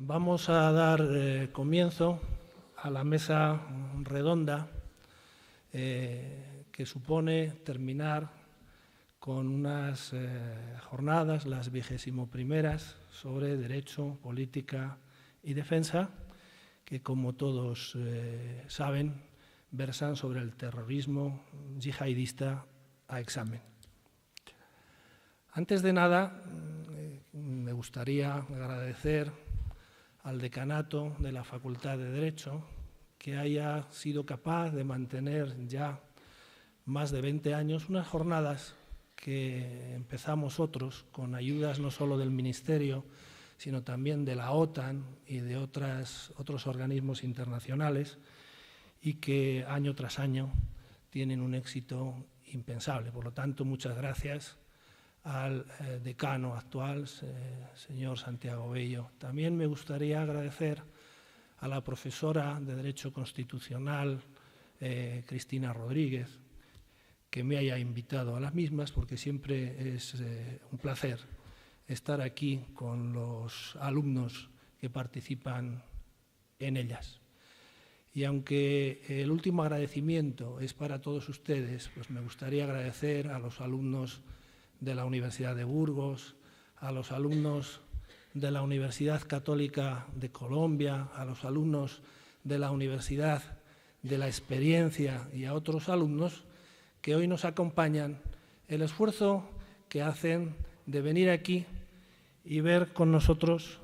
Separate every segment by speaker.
Speaker 1: Vamos a dar comienzo a la mesa redonda que supone terminar con unas jornadas, las 21ª, sobre Derecho, Política y Defensa, que, como todos saben, versan sobre el terrorismo yihadista a examen. Antes de nada, me gustaría agradecer al decanato de la Facultad de Derecho que haya sido capaz de mantener ya más de 20 años unas jornadas que empezamos otros con ayudas no solo del Ministerio, sino también de la OTAN y de otros organismos internacionales, y que año tras año tienen un éxito impensable. Por lo tanto, muchas gracias al decano actual, señor Santiago Bello. También me gustaría agradecer a la profesora de Derecho Constitucional, Cristina Rodríguez, que me haya invitado a las mismas, porque siempre es un placer estar aquí con los alumnos que participan en ellas. Y aunque el último agradecimiento es para todos ustedes, pues me gustaría agradecer a los alumnos de la Universidad de Burgos, a los alumnos de la Universidad Católica de Colombia, a los alumnos de la Universidad de la Experiencia y a otros alumnos que hoy nos acompañan, el esfuerzo que hacen de venir aquí y ver con nosotros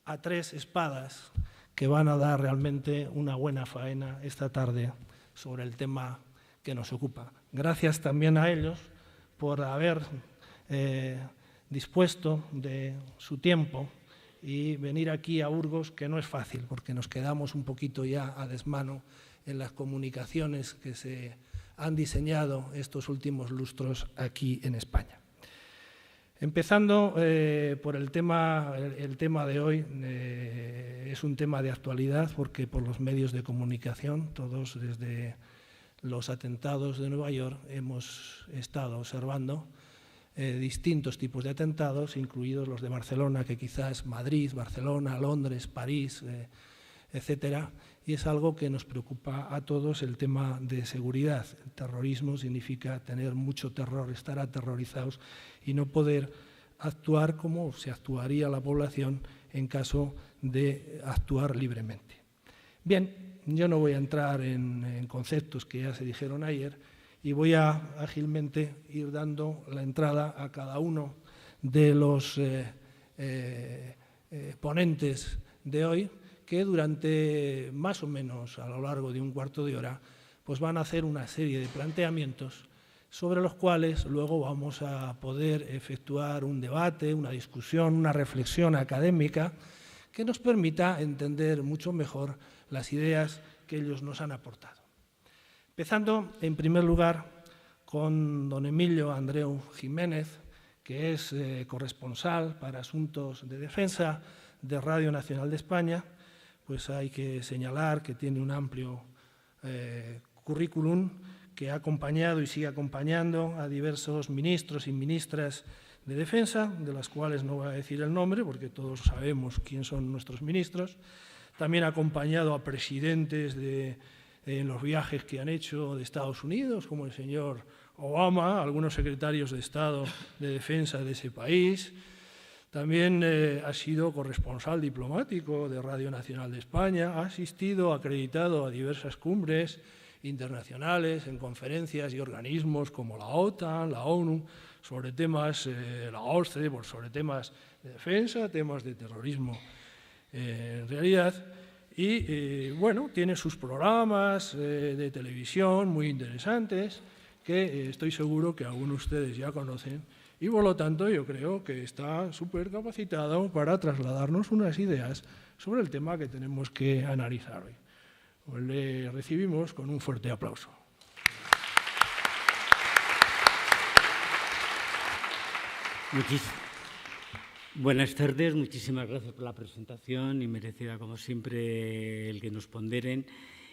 Speaker 1: a tres espadas que van a dar realmente una buena faena esta tarde sobre el tema que nos ocupa. Gracias también a ellos por haber dispuesto de su tiempo y venir aquí a Burgos, que no es fácil, porque nos quedamos un poquito ya a desmano en las comunicaciones que se han diseñado estos últimos lustros aquí en España. Empezando por el tema de hoy, es un tema de actualidad, porque por los medios de comunicación, todos desde los atentados de Nueva York, hemos estado observando distintos tipos de atentados, incluidos los de Barcelona, que quizás Madrid, Barcelona, Londres, París, etcétera, y es algo que nos preocupa a todos, el tema de seguridad. El terrorismo significa tener mucho terror, estar aterrorizados y no poder actuar como se actuaría la población en caso de actuar libremente. Bien, yo no voy a entrar en conceptos que ya se dijeron ayer y voy a ágilmente ir dando la entrada a cada uno de los ponentes de hoy, que durante más o menos a lo largo de un cuarto de hora pues van a hacer una serie de planteamientos sobre los cuales luego vamos a poder efectuar un debate, una discusión, una reflexión académica que nos permita entender mucho mejor las ideas que ellos nos han aportado. Empezando, en primer lugar, con don Emilio Andreu Jiménez, que es corresponsal para asuntos de defensa de Radio Nacional de España. Pues hay que señalar que tiene un amplio currículum, que ha acompañado y sigue acompañando a diversos ministros y ministras de defensa, de las cuales no voy a decir el nombre porque todos sabemos quién son nuestros ministros. También ha acompañado a presidentes en los viajes que han hecho de Estados Unidos, como el señor Obama, algunos secretarios de Estado de defensa de ese país. También ha sido corresponsal diplomático de Radio Nacional de España, ha asistido, acreditado a diversas cumbres internacionales, en conferencias y organismos como la OTAN, la ONU, sobre temas, la OSCE, sobre temas de defensa, temas de terrorismo en realidad. Y bueno, tiene sus programas de televisión muy interesantes que estoy seguro que algunos de ustedes ya conocen. Y por lo tanto yo creo que está súper capacitado para trasladarnos unas ideas sobre el tema que tenemos que analizar hoy. Pues le recibimos con un fuerte aplauso.
Speaker 2: Buenas tardes, muchísimas gracias por la presentación y merecida como siempre el que nos ponderen.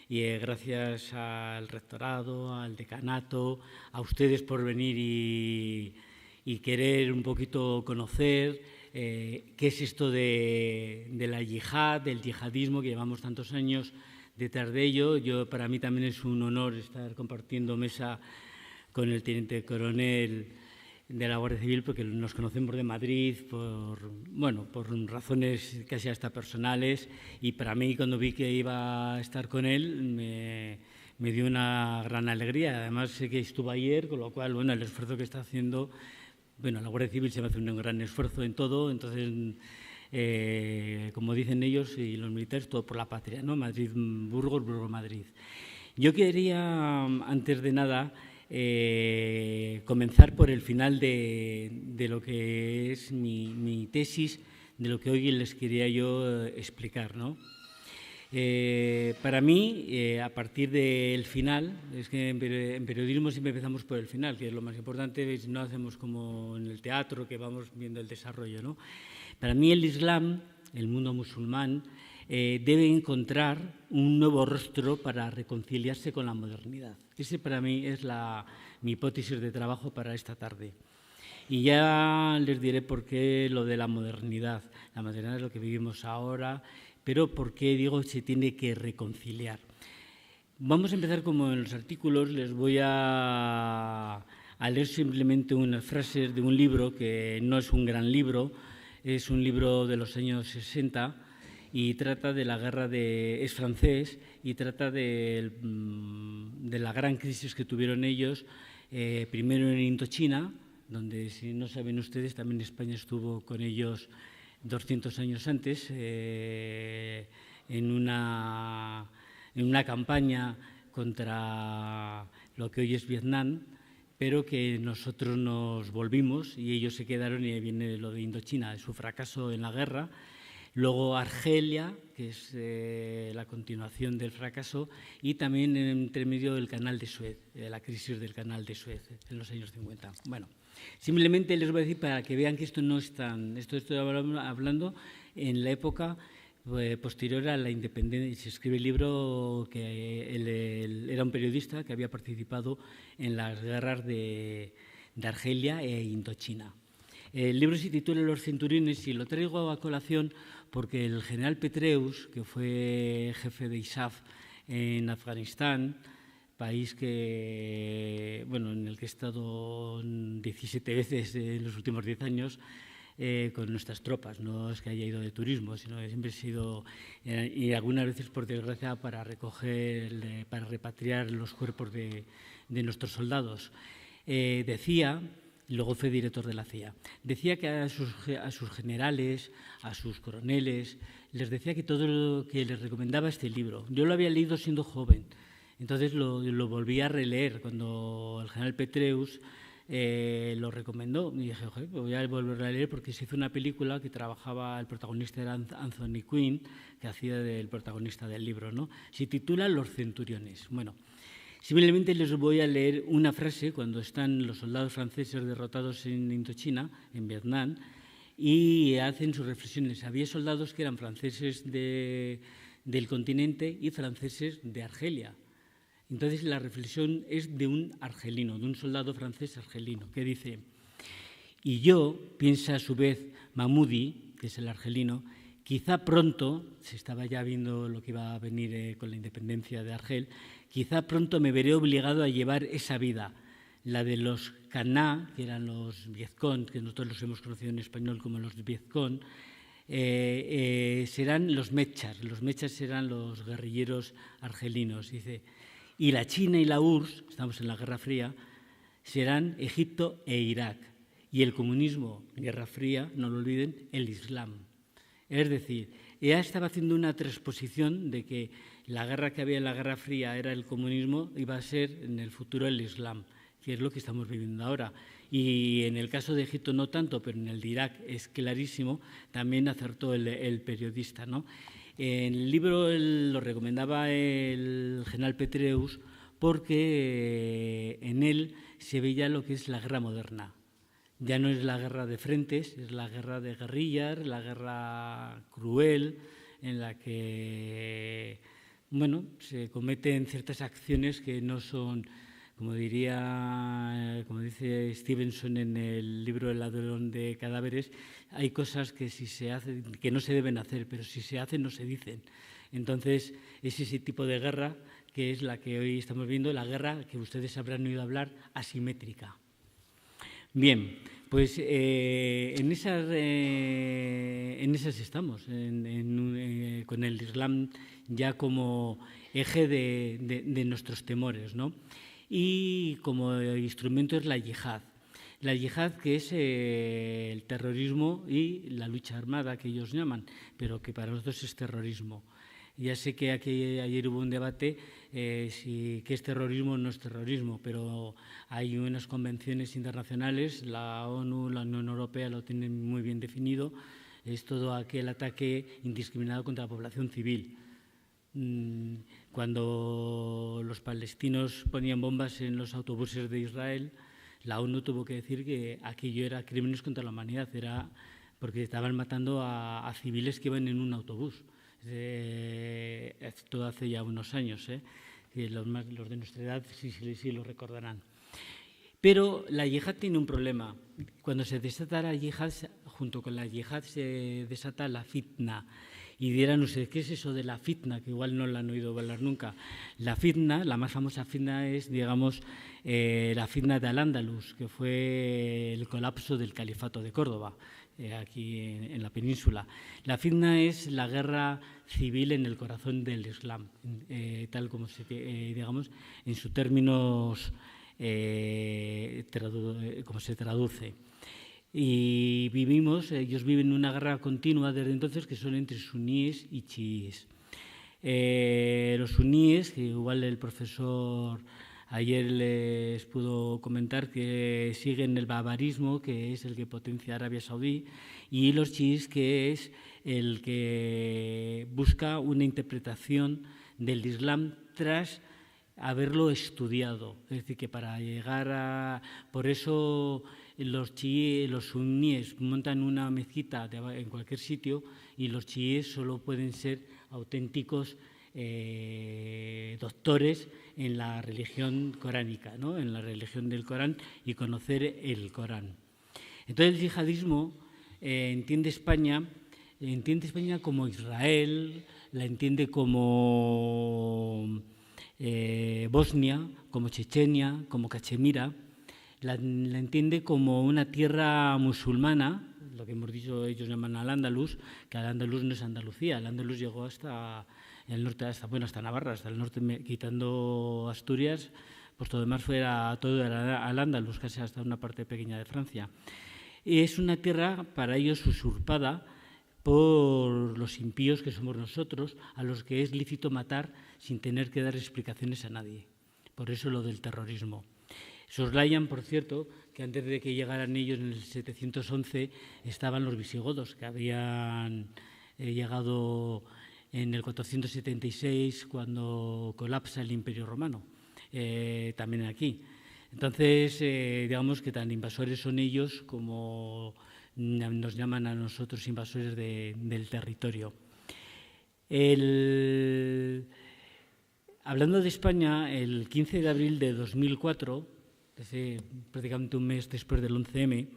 Speaker 2: Y gracias al rectorado, al decanato, a ustedes por venir y querer un poquito conocer qué es esto de la yihad, del yihadismo, que llevamos tantos años detrás de ello. Para mí también es un honor estar compartiendo mesa con el teniente coronel de la Guardia Civil, porque nos conocemos de Madrid por razones casi hasta personales, y para mí, cuando vi que iba a estar con él, me dio una gran alegría. Además, sé que estuvo ayer, con lo cual, el esfuerzo que está haciendo, la Guardia Civil se me hace un gran esfuerzo en todo. Entonces, como dicen ellos y los militares, todo por la patria, ¿no? Madrid-Burgos, Burgos-Madrid. Yo quería, antes de nada, comenzar por el final de lo que es mi tesis, de lo que hoy les quería yo explicar, ¿no? Para mí, a partir del final, es que en periodismo siempre empezamos por el final, que es lo más importante, no hacemos como en el teatro, que vamos viendo el desarrollo, ¿no? Para mí el Islam, el mundo musulmán, debe encontrar un nuevo rostro para reconciliarse con la modernidad. Ese para mí es mi hipótesis de trabajo para esta tarde. Y ya les diré por qué lo de la modernidad. La modernidad es lo que vivimos ahora, pero por qué digo se tiene que reconciliar. Vamos a empezar como en los artículos. Les voy a leer simplemente unas frases de un libro que no es un gran libro, es un libro de los años 60 y trata de la guerra es francés y trata de la gran crisis que tuvieron ellos, primero en Indochina, donde, si no saben ustedes, también España estuvo con ellos 200 años antes, en una campaña contra lo que hoy es Vietnam, pero que nosotros nos volvimos y ellos se quedaron, y ahí viene lo de Indochina, su fracaso en la guerra. Luego Argelia, que es la continuación del fracaso, y también entre medio del Canal de Suez, la crisis del Canal de Suez en los años 50. Bueno, simplemente les voy a decir para que vean que esto no es tan... Esto estoy hablando en la época posterior a la independencia. Se escribe el libro que él era un periodista que había participado en las guerras de Argelia e Indochina. El libro se titula Los centuriones, y lo traigo a colación porque el general Petraeus, que fue jefe de ISAF en Afganistán, país en el que he estado 17 veces en los últimos 10 años con nuestras tropas. No es que haya ido de turismo, sino que siempre he sido, y algunas veces, por desgracia, para repatriar los cuerpos de nuestros soldados. Decía, luego fue director de la CIA, decía que a sus generales, a sus coroneles, les decía que todo lo que les recomendaba este libro. Yo lo había leído siendo joven, entonces lo volví a releer cuando el general Petraeus lo recomendó. Y dije, pues voy a volver a leer, porque se hizo una película que trabajaba, el protagonista era Anthony Quinn, que hacía del protagonista del libro, ¿no? Se titula Los centuriones. Bueno, simplemente les voy a leer una frase cuando están los soldados franceses derrotados en Indochina, en Vietnam, y hacen sus reflexiones. Había soldados que eran franceses del continente y franceses de Argelia. Entonces, la reflexión es de un argelino, de un soldado francés argelino, que dice: y yo, piensa a su vez Mahmoudi, que es el argelino, quizá pronto, se estaba ya viendo lo que iba a venir con la independencia de Argel, quizá pronto me veré obligado a llevar esa vida, la de los Caná, que eran los Vietcong, que nosotros los hemos conocido en español como los Vietcong, serán los mechas serán los guerrilleros argelinos. Dice, y la China y la URSS, estamos en la Guerra Fría, serán Egipto e Irak. Y el comunismo, Guerra Fría, no lo olviden, el Islam. Es decir, ella estaba haciendo una transposición de que la guerra que había en la Guerra Fría era el comunismo, iba a ser en el futuro el Islam, que es lo que estamos viviendo ahora. Y en el caso de Egipto no tanto, pero en el de Irak es clarísimo, también acertó el periodista, ¿no? En el libro lo recomendaba el general Petraeus porque en él se veía lo que es la guerra moderna. Ya no es la guerra de frentes, es la guerra de guerrillas, la guerra cruel, en la que se cometen ciertas acciones que no son, como dice Stevenson en el libro El ladrón de cadáveres, hay cosas que que no se deben hacer, pero si se hacen no se dicen. Entonces, es ese tipo de guerra que es la que hoy estamos viendo, la guerra que ustedes habrán oído hablar, asimétrica. Bien, pues en esas estamos, con el Islam ya como eje de nuestros temores, ¿no? Y como instrumento es la yihad. La yihad, que es el terrorismo y la lucha armada, que ellos llaman, pero que para nosotros es terrorismo. Ya sé que ayer hubo un debate si qué es terrorismo o no es terrorismo, pero hay unas convenciones internacionales, la ONU, la Unión Europea lo tienen muy bien definido, es todo aquel ataque indiscriminado contra la población civil. Cuando los palestinos ponían bombas en los autobuses de Israel, la ONU tuvo que decir que aquello era crímenes contra la humanidad, era porque estaban matando a civiles que iban en un autobús. Esto hace ya unos años, que los de nuestra edad sí lo recordarán. Pero la yihad tiene un problema. Cuando se desata la yihad, junto con la yihad se desata la fitna. Y dirán ustedes, ¿qué es eso de la fitna? Que igual no la han oído hablar nunca. La fitna, la más famosa fitna es, digamos, la fitna de Al-Ándalus, que fue el colapso del califato de Córdoba, aquí en la península. La fitna es la guerra civil en el corazón del Islam, tal como digamos, en sus términos, como se traduce. Y ellos viven una guerra continua desde entonces, que son entre suníes y chiíes. Los suníes, que igual el profesor ayer les pudo comentar, que siguen el barbarismo, que es el que potencia Arabia Saudí, y los chiíes, que es el que busca una interpretación del Islam tras haberlo estudiado. Es decir, que para llegar a... Por eso los suníes montan una mezquita en cualquier sitio y los chiíes solo pueden ser auténticos doctores en la religión coránica, ¿no? En la religión del Corán y conocer el Corán. Entonces el yihadismo entiende España como Israel, la entiende como Bosnia, como Chechenia, como Cachemira, la entiende como una tierra musulmana, lo que hemos dicho, ellos llaman Al-Ándalus, que Al-Ándalus no es Andalucía, Al-Ándalus llegó hasta el norte, hasta Navarra, hasta el norte, quitando Asturias, pues todo demás todo era Al-Ándalus, casi hasta una parte pequeña de Francia. Y es una tierra para ellos usurpada por los impíos que somos nosotros, a los que es lícito matar sin tener que dar explicaciones a nadie. Por eso lo del terrorismo. Soslayan, por cierto, que antes de que llegaran ellos en el 711 estaban los visigodos, que habían llegado en el 476 cuando colapsa el Imperio Romano, también aquí. Entonces, digamos que tan invasores son ellos como nos llaman a nosotros invasores del territorio. Hablando de España, el 15 de abril de 2004, prácticamente un mes después del 11M,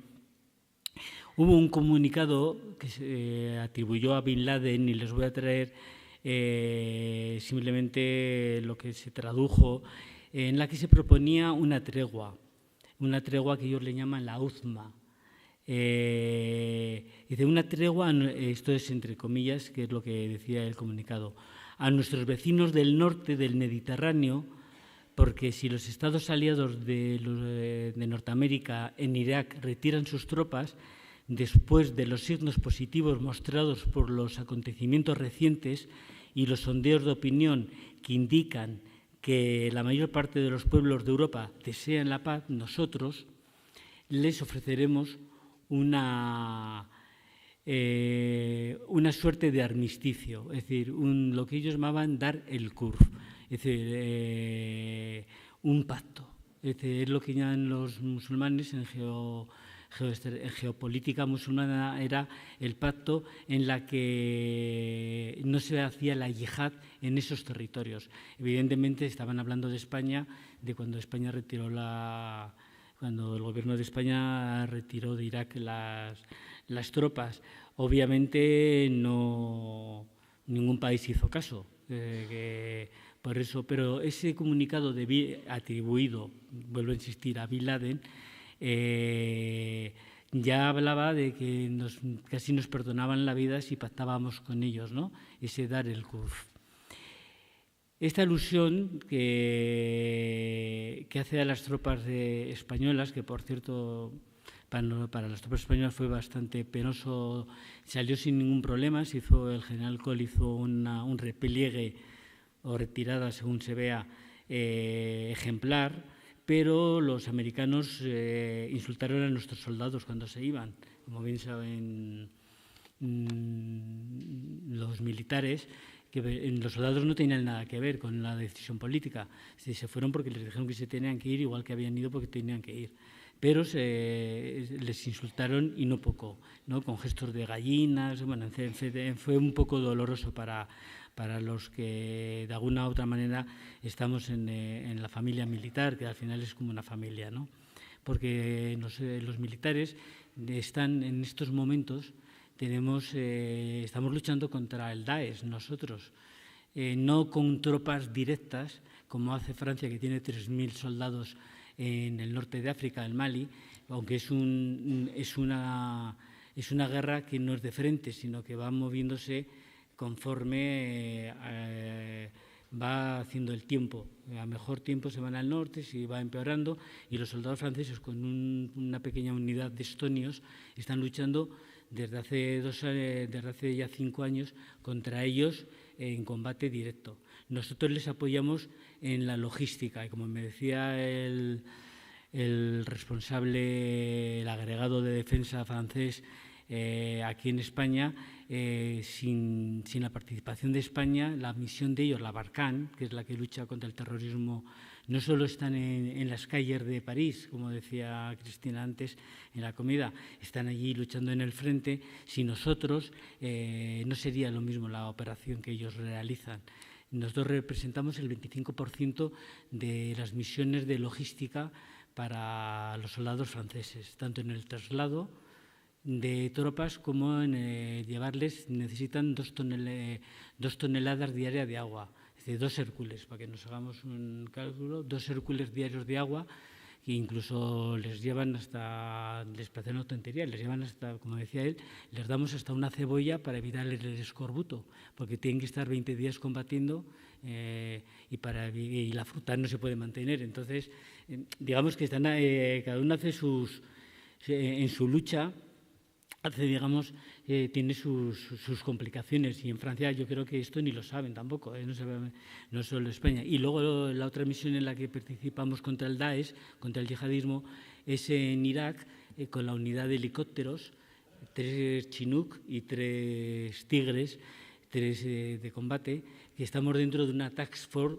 Speaker 2: hubo un comunicado que se atribuyó a Bin Laden, y les voy a traer simplemente lo que se tradujo, en la que se proponía una tregua que ellos le llaman la UZMA. Dice una tregua, esto es entre comillas, que es lo que decía el comunicado, a nuestros vecinos del norte del Mediterráneo, porque si los estados aliados de Norteamérica en Irak retiran sus tropas, después de los signos positivos mostrados por los acontecimientos recientes y los sondeos de opinión que indican que la mayor parte de los pueblos de Europa desean la paz, nosotros les ofreceremos una suerte de armisticio, es decir, lo que ellos llamaban dar el kurf, es decir, un pacto. Es lo que llaman los musulmanes en geopolítica musulmana era el pacto en la que no se hacía la yihad en esos territorios. Evidentemente estaban hablando de España, de cuando España retiró cuando el gobierno de España retiró de Irak las tropas. Obviamente ningún país hizo caso. Por eso, pero ese comunicado atribuido, vuelvo a insistir, a Bin Laden, ya hablaba de que casi nos perdonaban la vida si pactábamos con ellos, ¿no? Ese dar el kuf. Esta alusión que hace a las tropas españolas, que por cierto para las tropas españolas fue bastante penoso, salió sin ningún problema, el general Kohl hizo un repliegue o retirada, según se vea, ejemplar, pero los americanos insultaron a nuestros soldados cuando se iban. Como bien saben los militares, que los soldados no tenían nada que ver con la decisión política. Se fueron porque les dijeron que se tenían que ir, igual que habían ido porque tenían que ir. Pero les insultaron y no poco, ¿no? Con gestos de gallinas. Bueno, fue un poco doloroso para los que de alguna u otra manera estamos en la familia militar, que al final es como una familia, ¿no? Porque los militares están en estos momentos, estamos luchando contra el Daesh nosotros, no con tropas directas, como hace Francia, que tiene 3.000 soldados en el norte de África, en Mali, aunque es una guerra que no es de frente, sino que va moviéndose conforme va haciendo el tiempo. A mejor tiempo se van al norte, se va empeorando, y los soldados franceses, con una pequeña unidad de estonios, están luchando desde hace ya 5 años contra ellos en combate directo. Nosotros les apoyamos en la logística, y como me decía el responsable, el agregado de defensa francés aquí en España, sin la participación de España, la misión de ellos, la Barkhane, que es la que lucha contra el terrorismo, no solo están en las calles de París, como decía Cristina antes en la comida, están allí luchando en el frente. Sin nosotros no sería lo mismo la operación que ellos realizan. Nosotros representamos el 25% de las misiones de logística para los soldados franceses, tanto en el traslado de tropas como en llevarles. Necesitan 2 toneladas diarias de agua, es decir, 2 Hércules, para que nos hagamos un cálculo, 2 Hércules diarios de agua, que incluso les llevan les parece una tontería, les llevan hasta, como decía él, les damos hasta una cebolla para evitar el escorbuto, porque tienen que estar 20 días combatiendo y la fruta no se puede mantener. Entonces, digamos que cada uno hace en su lucha, tiene sus complicaciones, y en Francia yo creo que esto ni lo saben tampoco, no solo España. Y luego la otra misión en la que participamos contra el Daesh, contra el yihadismo, es en Irak, con la unidad de helicópteros, 3 Chinook y 3 Tigres, 3 de combate, que estamos dentro de una Task Force.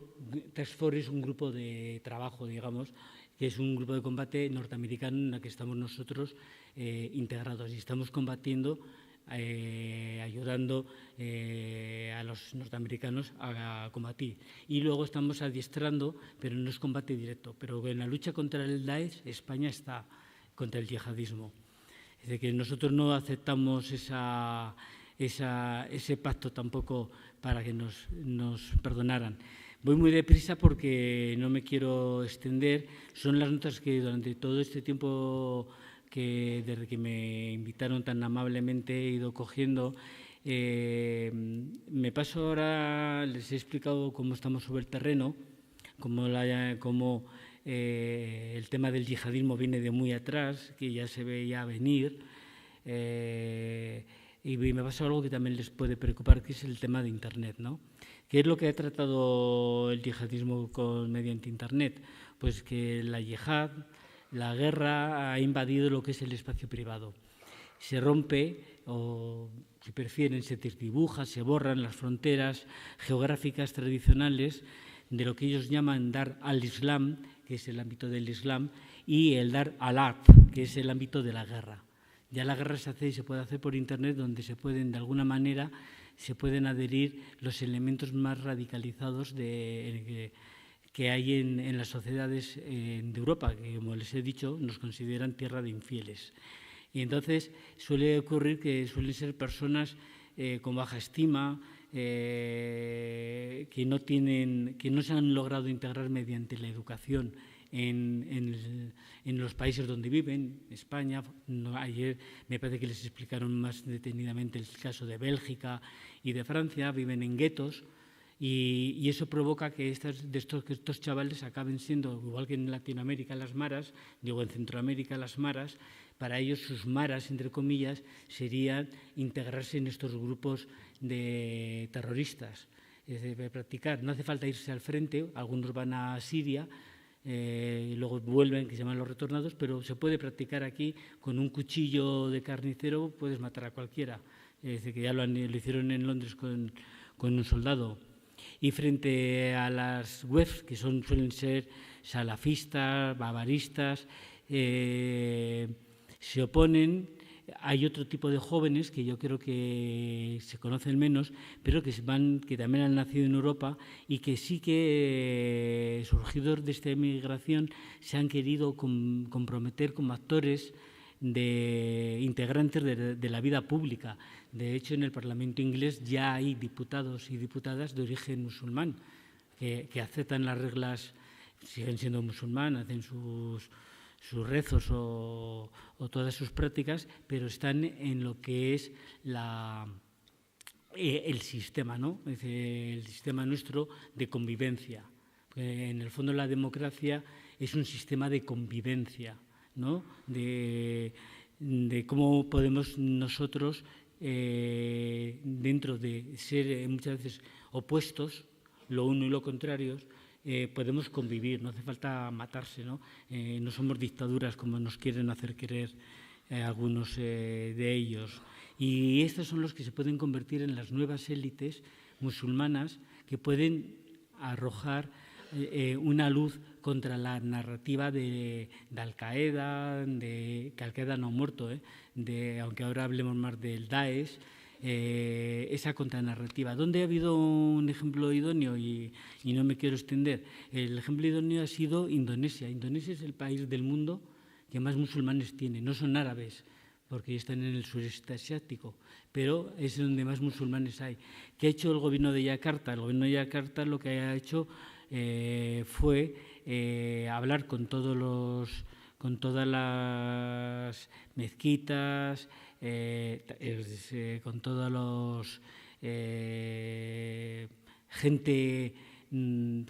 Speaker 2: Task Force es un grupo de trabajo, digamos, que es un grupo de combate norteamericano en el que estamos nosotros integrados, y estamos combatiendo, ayudando a los norteamericanos a combatir. Y luego estamos adiestrando, pero no es combate directo. Pero en la lucha contra el Daesh, España está contra el yihadismo. Es decir, que nosotros no aceptamos ese pacto tampoco para que nos perdonaran. Voy muy deprisa porque no me quiero extender. Son las notas que durante todo este tiempo, desde que me invitaron tan amablemente, he ido cogiendo. Me paso ahora, les he explicado cómo estamos sobre el terreno, cómo el tema del yihadismo viene de muy atrás, que ya se veía venir. Y me pasa algo que también les puede preocupar, que es el tema de Internet, ¿no? ¿Qué es lo que ha tratado el yihadismo mediante Internet? Pues que la yihad, la guerra, ha invadido lo que es el espacio privado. Se rompe, o si prefieren, se desdibuja, se borran las fronteras geográficas tradicionales de lo que ellos llaman dar al Islam, que es el ámbito del Islam, y el dar alert, que es el ámbito de la guerra. Ya la guerra se puede hacer por Internet, donde se pueden, de alguna manera, se pueden adherir los elementos más radicalizados que hay en las sociedades de Europa, que, como les he dicho, nos consideran tierra de infieles. Y entonces suele ocurrir que suelen ser personas con baja estima, que no se han logrado integrar mediante la educación en los países donde viven, España. Ayer me parece que les explicaron más detenidamente el caso de Bélgica y de Francia, viven en guetos, y eso provoca que estos chavales acaben siendo, igual que en Latinoamérica las maras, digo en Centroamérica las maras, para ellos sus maras, entre comillas, serían integrarse en estos grupos de terroristas. Es decir, practicar, no hace falta irse al frente, algunos van a Siria, y luego vuelven, que se llaman los retornados, pero se puede practicar aquí con un cuchillo de carnicero, puedes matar a cualquiera. Es decir, que ya lo hicieron en Londres con un soldado. Y frente a las webs, que suelen ser salafistas, babaristas, se oponen. Hay otro tipo de jóvenes que yo creo que se conocen menos, pero que también han nacido en Europa y que sí que, surgidos de esta emigración, se han querido comprometer como actores integrantes de la vida pública. De hecho, en el Parlamento inglés ya hay diputados y diputadas de origen musulmán que aceptan las reglas, siguen siendo musulmanes, hacen sus rezos o todas sus prácticas, pero están en lo que es el sistema, ¿no? Es decir, el sistema nuestro de convivencia. En el fondo, la democracia es un sistema de convivencia, ¿no? De cómo podemos nosotros, dentro de ser muchas veces opuestos, lo uno y lo contrario, podemos convivir, no hace falta matarse, ¿no? No somos dictaduras como nos quieren hacer creer algunos de ellos. Y estos son los que se pueden convertir en las nuevas élites musulmanas que pueden arrojar una luz contra la narrativa de Al-Qaeda, que Al-Qaeda no ha muerto, aunque ahora hablemos más del Daesh, esa contranarrativa. ¿Dónde ha habido un ejemplo idóneo? Y no me quiero extender. El ejemplo idóneo ha sido Indonesia. Indonesia es el país del mundo que más musulmanes tiene. No son árabes, porque están en el sureste asiático, pero es donde más musulmanes hay. ¿Qué ha hecho el gobierno de Yakarta? El gobierno de Yakarta lo que ha hecho fue hablar con todas las mezquitas, con todos los gente,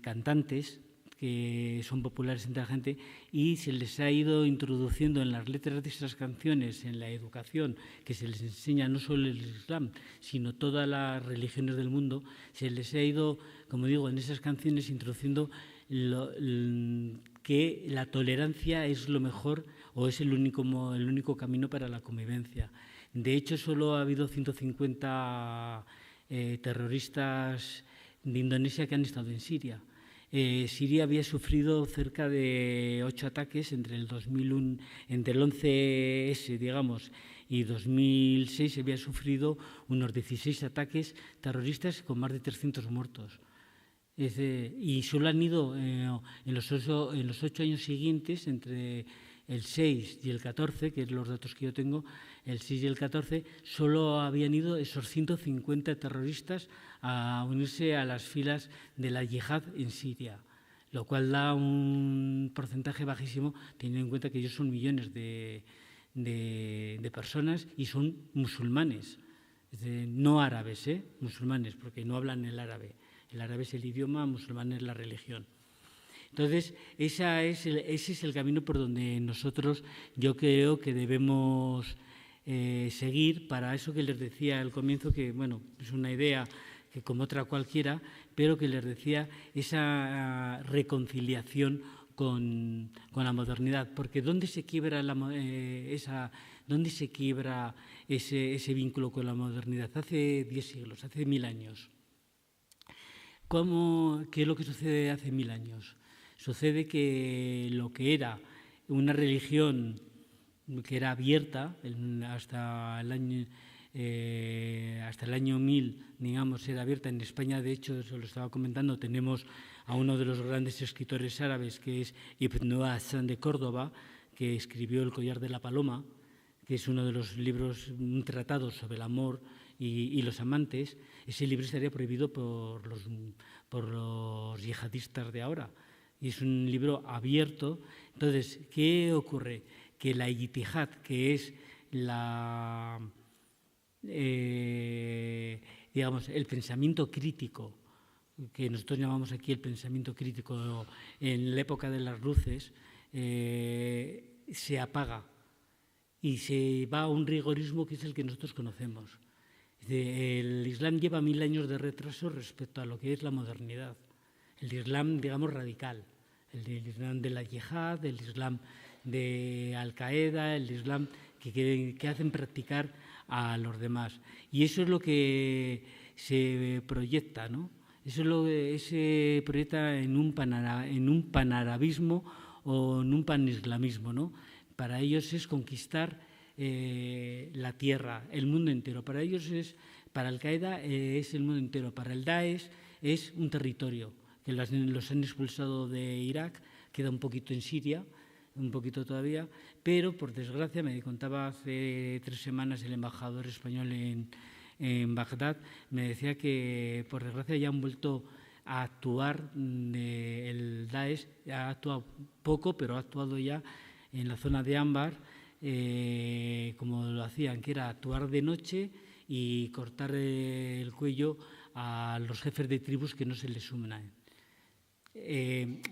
Speaker 2: cantantes que son populares entre la gente, y se les ha ido introduciendo en las letras de esas canciones, en la educación, que se les enseña no solo el Islam, sino todas las religiones del mundo, se les ha ido, como digo, en esas canciones introduciendo que la tolerancia es lo mejor o es el único camino para la convivencia. De hecho, solo ha habido 150 terroristas de Indonesia que han estado en Siria. Siria había sufrido cerca de 8 ataques entre el 2001, entre el 11S, digamos, y 2006 había sufrido unos 16 ataques terroristas con más de 300 muertos. Y solo han ido en los 8 años siguientes, entre el 6 y el 14, que es los datos que yo tengo, el 6 y el 14, solo habían ido esos 150 terroristas a unirse a las filas de la yihad en Siria, lo cual da un porcentaje bajísimo, teniendo en cuenta que ellos son millones de personas y son musulmanes, no árabes, musulmanes, porque no hablan el árabe. El árabe es el idioma, musulmán es la religión. Entonces, ese es el camino por donde nosotros, yo creo que debemos seguir, para eso que les decía al comienzo, que bueno, es una idea que como otra cualquiera, pero que les decía esa reconciliación con la modernidad, porque ¿dónde se quiebra ese vínculo con la modernidad? Hace 10 siglos, hace 1000 años. ¿Qué es lo que sucede hace 1000 años? Sucede que lo que era una religión que era abierta hasta el año 1000, digamos, era abierta. En España, de hecho, eso lo estaba comentando, tenemos a uno de los grandes escritores árabes, que es Ibn Hassan de Córdoba, que escribió El collar de la paloma, que es uno de los libros, un tratado sobre el amor y los amantes. Ese libro estaría prohibido por los yihadistas de ahora. Y es un libro abierto. Entonces, ¿qué ocurre? Que la ijtihad, que es digamos, el pensamiento crítico, que nosotros llamamos aquí el pensamiento crítico en la época de las luces, se apaga y se va a un rigorismo que es el que nosotros conocemos. El Islam lleva 1000 años de retraso respecto a lo que es la modernidad. El Islam, digamos, radical. El Islam de la yihad, el Islam de Al-Qaeda, el Islam que hacen practicar a los demás. Y eso es lo que se proyecta, ¿no? Eso es lo que se proyecta en un panarabismo o en un panislamismo, ¿no? Para ellos es conquistar la tierra, el mundo entero. Para ellos para Al-Qaeda es el mundo entero. Para el Daesh es un territorio, que los han expulsado de Irak, queda un poquito en Siria, un poquito todavía, pero por desgracia, me contaba hace 3 semanas el embajador español en Bagdad, me decía que por desgracia ya han vuelto a actuar, el Daesh ha actuado poco, pero ha actuado ya en la zona de Anbar, como lo hacían, que era actuar de noche y cortar el cuello a los jefes de tribus que no se les unan.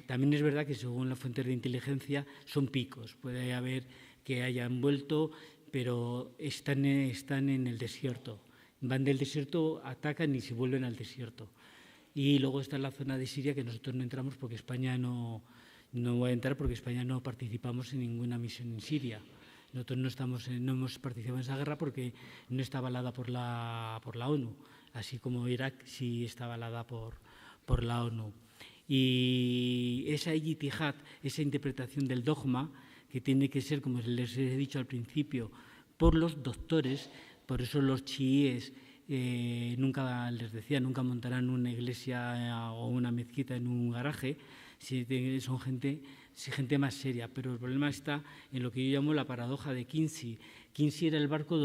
Speaker 2: También es verdad que según las fuentes de inteligencia son picos, puede haber que hayan vuelto, pero están en el desierto. Van del desierto, atacan y se vuelven al desierto. Y luego está la zona de Siria, que nosotros no entramos porque España no va a entrar, porque España no participamos en ninguna misión en Siria. Nosotros no hemos participado en esa guerra porque no está avalada por la ONU, así como Irak sí está avalada por la ONU. Y esa ijtihad, esa interpretación del dogma, que tiene que ser, como les he dicho al principio, por los doctores, por eso los chiíes nunca montarán una iglesia o una mezquita en un garaje, son gente más seria. Pero el problema está en lo que yo llamo la paradoja de Kinsey. Kinsey era el barco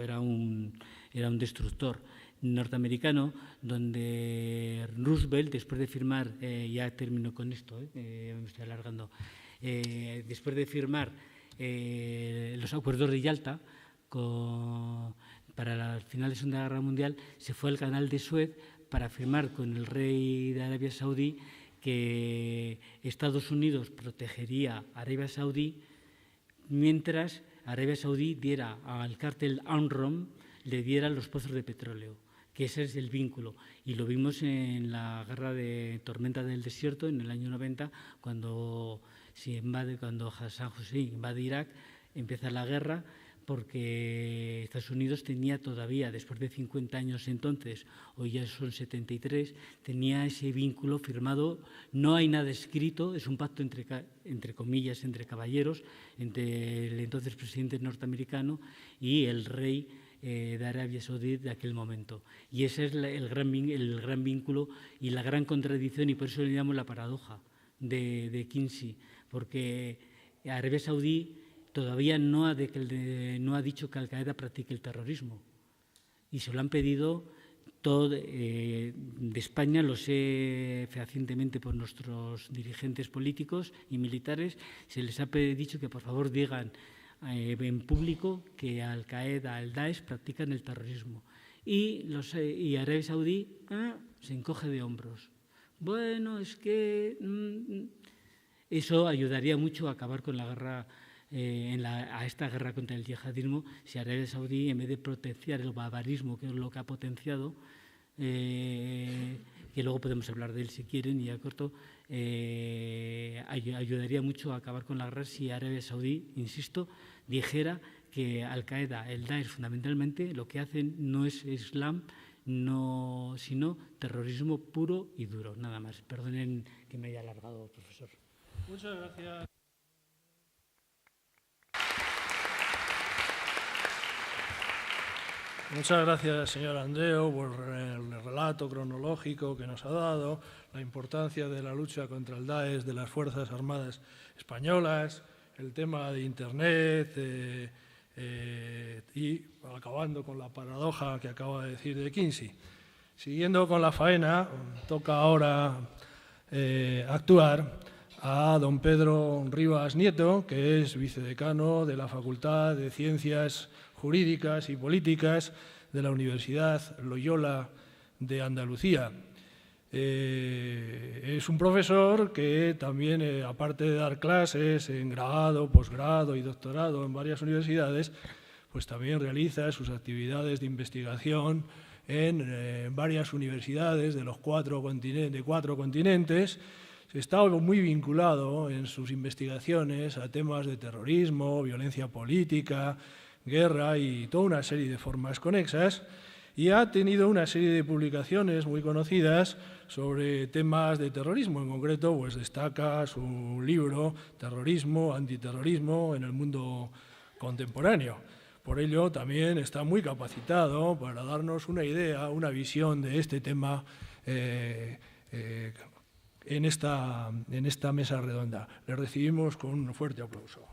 Speaker 2: era un destructor norteamericano, donde Roosevelt, después de firmar, ya termino con esto, me estoy alargando, después de firmar los acuerdos de Yalta para el final de la Segunda Guerra Mundial, se fue al Canal de Suez para firmar con el rey de Arabia Saudí que Estados Unidos protegería a Arabia Saudí mientras Arabia Saudí diera al cártel UNRWA, le diera los pozos de petróleo, que ese es el vínculo. Y lo vimos en la guerra de Tormenta del Desierto en el año 90, cuando Saddam Hussein invade Irak, empieza la guerra, porque Estados Unidos tenía todavía, después de 50 años entonces, hoy ya son 73, tenía ese vínculo firmado. No hay nada escrito, es un pacto entre comillas, entre caballeros, entre el entonces presidente norteamericano y el rey de Arabia Saudí de aquel momento. Y ese es el gran vínculo y la gran contradicción, y por eso le llamo la paradoja de Kinsey, porque Arabia Saudí todavía no ha dicho que Al-Qaeda practique el terrorismo, y se lo han pedido de España, lo sé fehacientemente por nuestros dirigentes políticos y militares, se les ha dicho que por favor digan en público que Al-Qaeda, el Daesh practican el terrorismo, y Arabia Saudí se encoge de hombros. Bueno, es que eso ayudaría mucho a acabar con la guerra, a esta guerra contra el yihadismo, si Arabia Saudí, en vez de potenciar el barbarismo, que es lo que ha potenciado, que luego podemos hablar de él si quieren, y ya corto, ayudaría mucho a acabar con la guerra si Arabia Saudí, insisto, dijera que Al-Qaeda, el Daesh, fundamentalmente lo que hacen no es Islam, sino terrorismo puro y duro, nada más. Perdonen que me haya alargado, profesor.
Speaker 1: Muchas gracias. Muchas gracias, señor Andreu, por el relato cronológico que nos ha dado, la importancia de la lucha contra el Daesh de las Fuerzas Armadas Españolas, el tema de Internet y acabando con la paradoja que acaba de decir de Kinsey. Siguiendo con la faena, toca ahora actuar a don Pedro Rivas Nieto, que es vicedecano de la Facultad de Ciencias Jurídicas y Políticas de la Universidad Loyola de Andalucía. Es un profesor que también, aparte de dar clases en grado, posgrado y doctorado en varias universidades, pues también realiza sus actividades de investigación en varias universidades de los cuatro continentes. Está muy vinculado en sus investigaciones a temas de terrorismo, violencia política, guerra y toda una serie de formas conexas, y ha tenido una serie de publicaciones muy conocidas sobre temas de terrorismo. En concreto, pues destaca su libro Terrorismo, Antiterrorismo en el mundo contemporáneo. Por ello, también está muy capacitado para darnos una idea, una visión de este tema en esta mesa redonda. Le recibimos con un fuerte aplauso.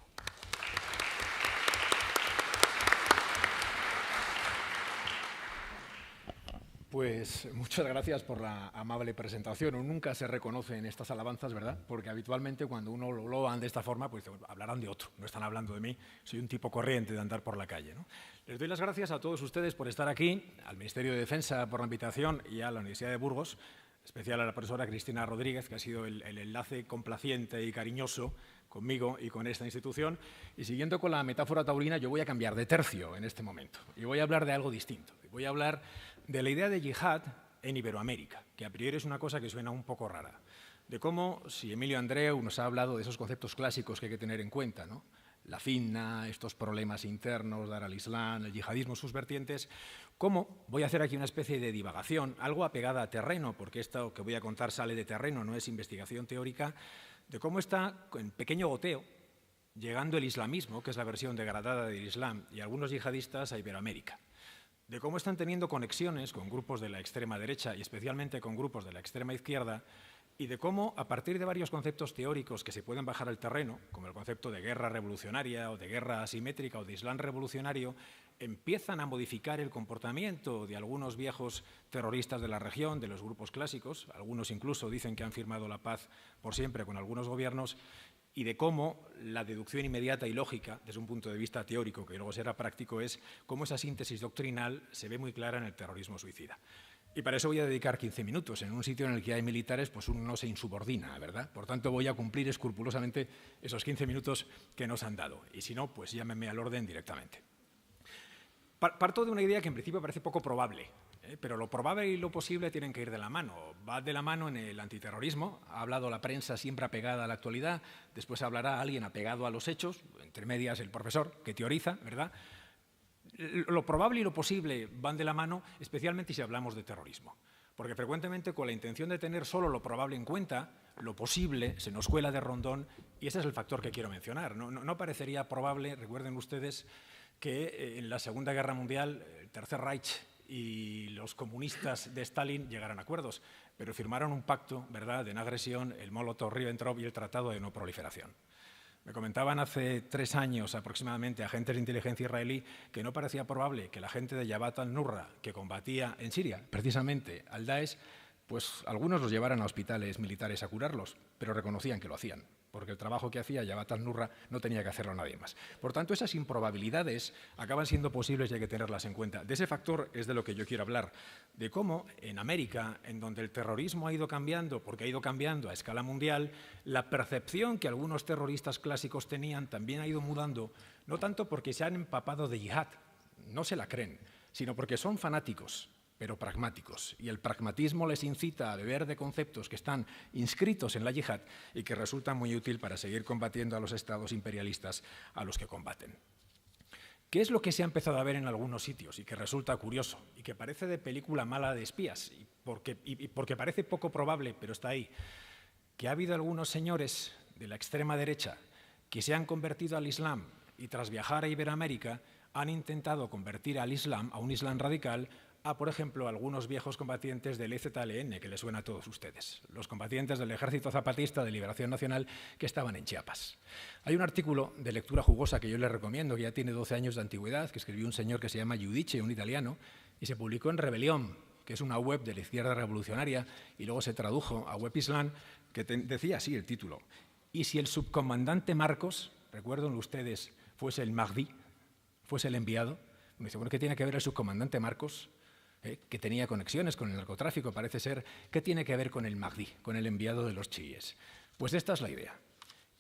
Speaker 3: Pues muchas gracias por la amable presentación. Uno nunca se reconoce en estas alabanzas, ¿verdad? Porque habitualmente cuando uno lo loan de esta forma, pues hablarán de otro, no están hablando de mí. Soy un tipo corriente de andar por la calle, ¿no? Les doy las gracias a todos ustedes por estar aquí, al Ministerio de Defensa por la invitación y a la Universidad de Burgos, en especial a la profesora Cristina Rodríguez, que ha sido el enlace complaciente y cariñoso conmigo y con esta institución. Y siguiendo con la metáfora taurina, yo voy a cambiar de tercio en este momento y voy a hablar de algo distinto. Voy a hablar de la idea de yihad en Iberoamérica, que a priori es una cosa que suena un poco rara. De cómo, si Emilio Andreu nos ha hablado de esos conceptos clásicos que hay que tener en cuenta, ¿no? La fitna, estos problemas internos, dar al Islam, el yihadismo, sus vertientes, cómo voy a hacer aquí una especie de divagación, algo apegada a terreno, porque esto que voy a contar sale de terreno, no es investigación teórica, de cómo está, en pequeño goteo, llegando el islamismo, que es la versión degradada del Islam, y algunos yihadistas a Iberoamérica. De cómo están teniendo conexiones con grupos de la extrema derecha y especialmente con grupos de la extrema izquierda, y de cómo, a partir de varios conceptos teóricos que se pueden bajar al terreno, como el concepto de guerra revolucionaria o de guerra asimétrica o de Islam revolucionario, empiezan a modificar el comportamiento de algunos viejos terroristas de la región, de los grupos clásicos, algunos incluso dicen que han firmado la paz por siempre con algunos gobiernos, y de cómo la deducción inmediata y lógica, desde un punto de vista teórico que luego será práctico, es cómo esa síntesis doctrinal se ve muy clara en el terrorismo suicida. Y para eso voy a dedicar 15 minutos. En un sitio en el que hay militares, pues uno no se insubordina, ¿verdad? Por tanto, voy a cumplir escrupulosamente esos 15 minutos que nos han dado. Y si no, pues llámenme al orden directamente. Parto de una idea que en principio parece poco probable, pero lo probable y lo posible tienen que ir de la mano. Va de la mano en el antiterrorismo. Ha hablado la prensa siempre apegada a la actualidad, después hablará alguien apegado a los hechos, entre medias el profesor que teoriza, ¿verdad? Lo probable y lo posible van de la mano, especialmente si hablamos de terrorismo. Porque frecuentemente con la intención de tener solo lo probable en cuenta, lo posible se nos cuela de rondón y ese es el factor que quiero mencionar. No parecería probable, recuerden ustedes, que en la Segunda Guerra Mundial el Tercer Reich y los comunistas de Stalin llegaran a acuerdos, pero firmaron un pacto, ¿verdad?, de no agresión, el Molotov-Ribbentrop y el Tratado de No Proliferación. Me comentaban hace 3 años aproximadamente agentes de inteligencia israelí que no parecía probable que la gente de Jabhat al-Nusra, que combatía en Siria precisamente al Daesh, pues algunos los llevaran a hospitales militares a curarlos, pero reconocían que lo hacían, porque el trabajo que hacía Jabhat al-Nusra no tenía que hacerlo nadie más. Por tanto, esas improbabilidades acaban siendo posibles y hay que tenerlas en cuenta. De ese factor es de lo que yo quiero hablar, de cómo en América, en donde el terrorismo ha ido cambiando, porque ha ido cambiando a escala mundial, la percepción que algunos terroristas clásicos tenían también ha ido mudando, no tanto porque se han empapado de yihad, no se la creen, sino porque son fanáticos, pero pragmáticos, y el pragmatismo les incita a beber de conceptos que están inscritos en la yihad y que resultan muy útil para seguir combatiendo a los estados imperialistas a los que combaten. ¿Qué es lo que se ha empezado a ver en algunos sitios y que resulta curioso y que parece de película mala de espías y porque parece poco probable, pero está ahí? Que ha habido algunos señores de la extrema derecha que se han convertido al Islam y tras viajar a Iberoamérica han intentado convertir al Islam, a un Islam radical, a, por ejemplo, algunos viejos combatientes del EZLN, que les suena a todos ustedes, los combatientes del Ejército Zapatista de Liberación Nacional que estaban en Chiapas. Hay un artículo de lectura jugosa que yo les recomiendo, que ya tiene 12 años de antigüedad, que escribió un señor que se llama Giudice, un italiano, y se publicó en Rebelión, que es una web de la izquierda revolucionaria, y luego se tradujo a Web Islam, que decía así el título: ¿y si el subcomandante Marcos, recuerden ustedes, fuese el Mahdi, fuese el enviado? Me dice, bueno, ¿qué tiene que ver el subcomandante Marcos, que tenía conexiones con el narcotráfico, parece ser? ¿Qué tiene que ver con el Mahdi, con el enviado de los chiíes? Pues esta es la idea.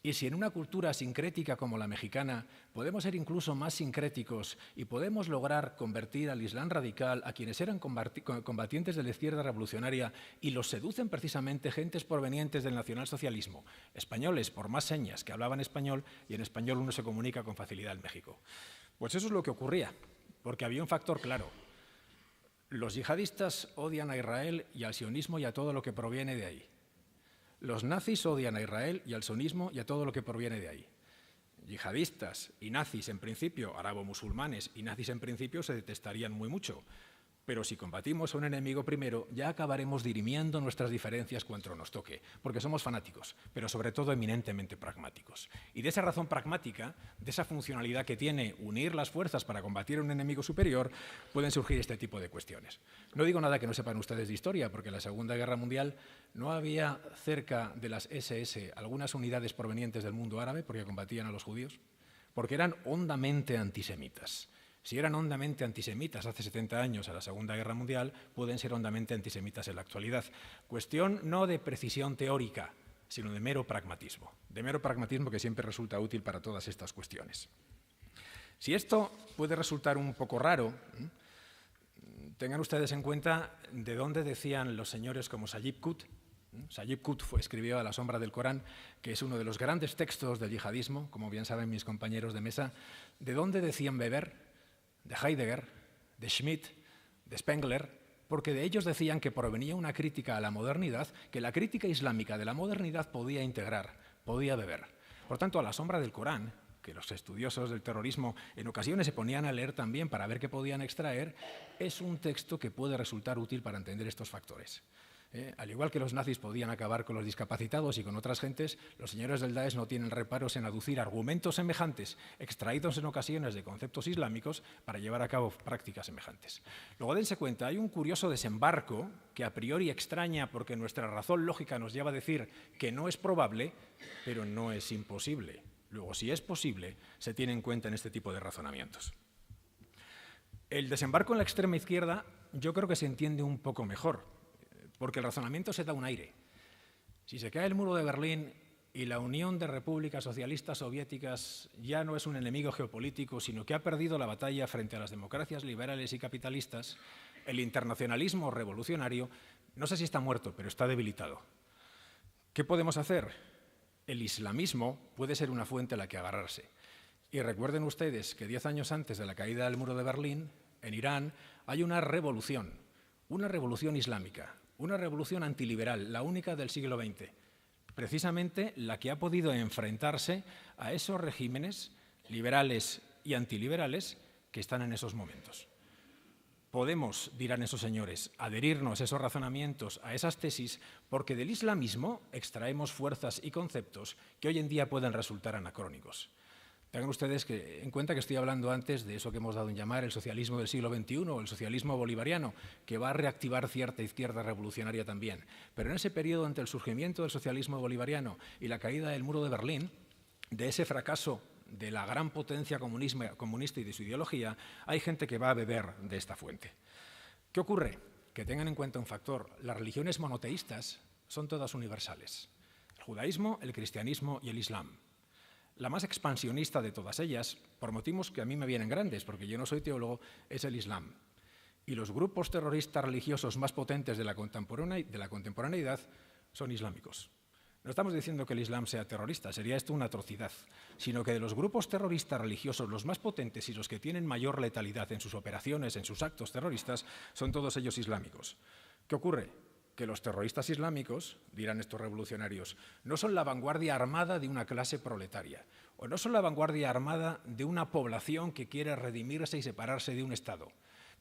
Speaker 3: Y si en una cultura sincrética como la mexicana podemos ser incluso más sincréticos y podemos lograr convertir al Islam radical a quienes eran combatientes de la izquierda revolucionaria y los seducen precisamente gentes provenientes del nacionalsocialismo, españoles por más señas que hablaban español, y en español uno se comunica con facilidad en México. Pues eso es lo que ocurría, porque había un factor claro. Los yihadistas odian a Israel y al sionismo y a todo lo que proviene de ahí. Los nazis odian a Israel y al sionismo y a todo lo que proviene de ahí. Yihadistas y nazis en principio, arabo-musulmanes y nazis en principio se detestarían muy mucho. Pero si combatimos a un enemigo primero, ya acabaremos dirimiendo nuestras diferencias cuando nos toque, porque somos fanáticos, pero sobre todo eminentemente pragmáticos. Y de esa razón pragmática, de esa funcionalidad que tiene unir las fuerzas para combatir a un enemigo superior, pueden surgir este tipo de cuestiones. No digo nada que no sepan ustedes de historia, porque en la Segunda Guerra Mundial no había cerca de las SS algunas unidades provenientes del mundo árabe, porque combatían a los judíos, porque eran hondamente antisemitas. Si eran hondamente antisemitas hace 70 años a la Segunda Guerra Mundial, pueden ser hondamente antisemitas en la actualidad. Cuestión no de precisión teórica, sino de mero pragmatismo que siempre resulta útil para todas estas cuestiones. Si esto puede resultar un poco raro, tengan ustedes en cuenta de dónde decían los señores como Sajid Qut. Sajid Qut escribió A la sombra del Corán, que es uno de los grandes textos del yihadismo, como bien saben mis compañeros de mesa. ¿De dónde decían beber? De Heidegger, de Schmitt, de Spengler, porque de ellos decían que provenía una crítica a la modernidad, que la crítica islámica de la modernidad podía integrar, podía beber. Por tanto, A la sombra del Corán, que los estudiosos del terrorismo en ocasiones se ponían a leer también para ver qué podían extraer, es un texto que puede resultar útil para entender estos factores. Al igual que los nazis podían acabar con los discapacitados y con otras gentes, los señores del Daesh no tienen reparos en aducir argumentos semejantes, extraídos en ocasiones de conceptos islámicos, para llevar a cabo prácticas semejantes. Luego dense cuenta, hay un curioso desembarco que a priori extraña porque nuestra razón lógica nos lleva a decir que no es probable, pero no es imposible. Luego, si es posible, se tiene en cuenta en este tipo de razonamientos. El desembarco en la extrema izquierda yo creo que se entiende un poco mejor, porque el razonamiento se da un aire. Si se cae el muro de Berlín y la Unión de Repúblicas Socialistas Soviéticas ya no es un enemigo geopolítico, sino que ha perdido la batalla frente a las democracias liberales y capitalistas, el internacionalismo revolucionario, no sé si está muerto, pero está debilitado. ¿Qué podemos hacer? El islamismo puede ser una fuente a la que agarrarse. Y recuerden ustedes que 10 años antes de la caída del muro de Berlín, en Irán, hay una revolución islámica, una revolución antiliberal, la única del siglo XX, precisamente la que ha podido enfrentarse a esos regímenes liberales y antiliberales que están en esos momentos. Podemos, dirán esos señores, adherirnos a esos razonamientos, a esas tesis, porque del islamismo extraemos fuerzas y conceptos que hoy en día pueden resultar anacrónicos. Tengan ustedes en cuenta que estoy hablando antes de eso que hemos dado en llamar el socialismo del siglo XXI o el socialismo bolivariano, que va a reactivar cierta izquierda revolucionaria también. Pero en ese periodo entre el surgimiento del socialismo bolivariano y la caída del muro de Berlín, de ese fracaso de la gran potencia comunista y de su ideología, hay gente que va a beber de esta fuente. ¿Qué ocurre? Que tengan en cuenta un factor. Las religiones monoteístas son todas universales. El judaísmo, el cristianismo y el islam. La más expansionista de todas ellas, por motivos que a mí me vienen grandes, porque yo no soy teólogo, es el Islam. Y los grupos terroristas religiosos más potentes de la contemporaneidad son islámicos. No estamos diciendo que el Islam sea terrorista, sería esto una atrocidad, sino que de los grupos terroristas religiosos, los más potentes y los que tienen mayor letalidad en sus operaciones, en sus actos terroristas, son todos ellos islámicos. ¿Qué ocurre? que los terroristas islámicos, dirán estos revolucionarios, no son la vanguardia armada de una clase proletaria, o no son la vanguardia armada de una población que quiere redimirse y separarse de un Estado,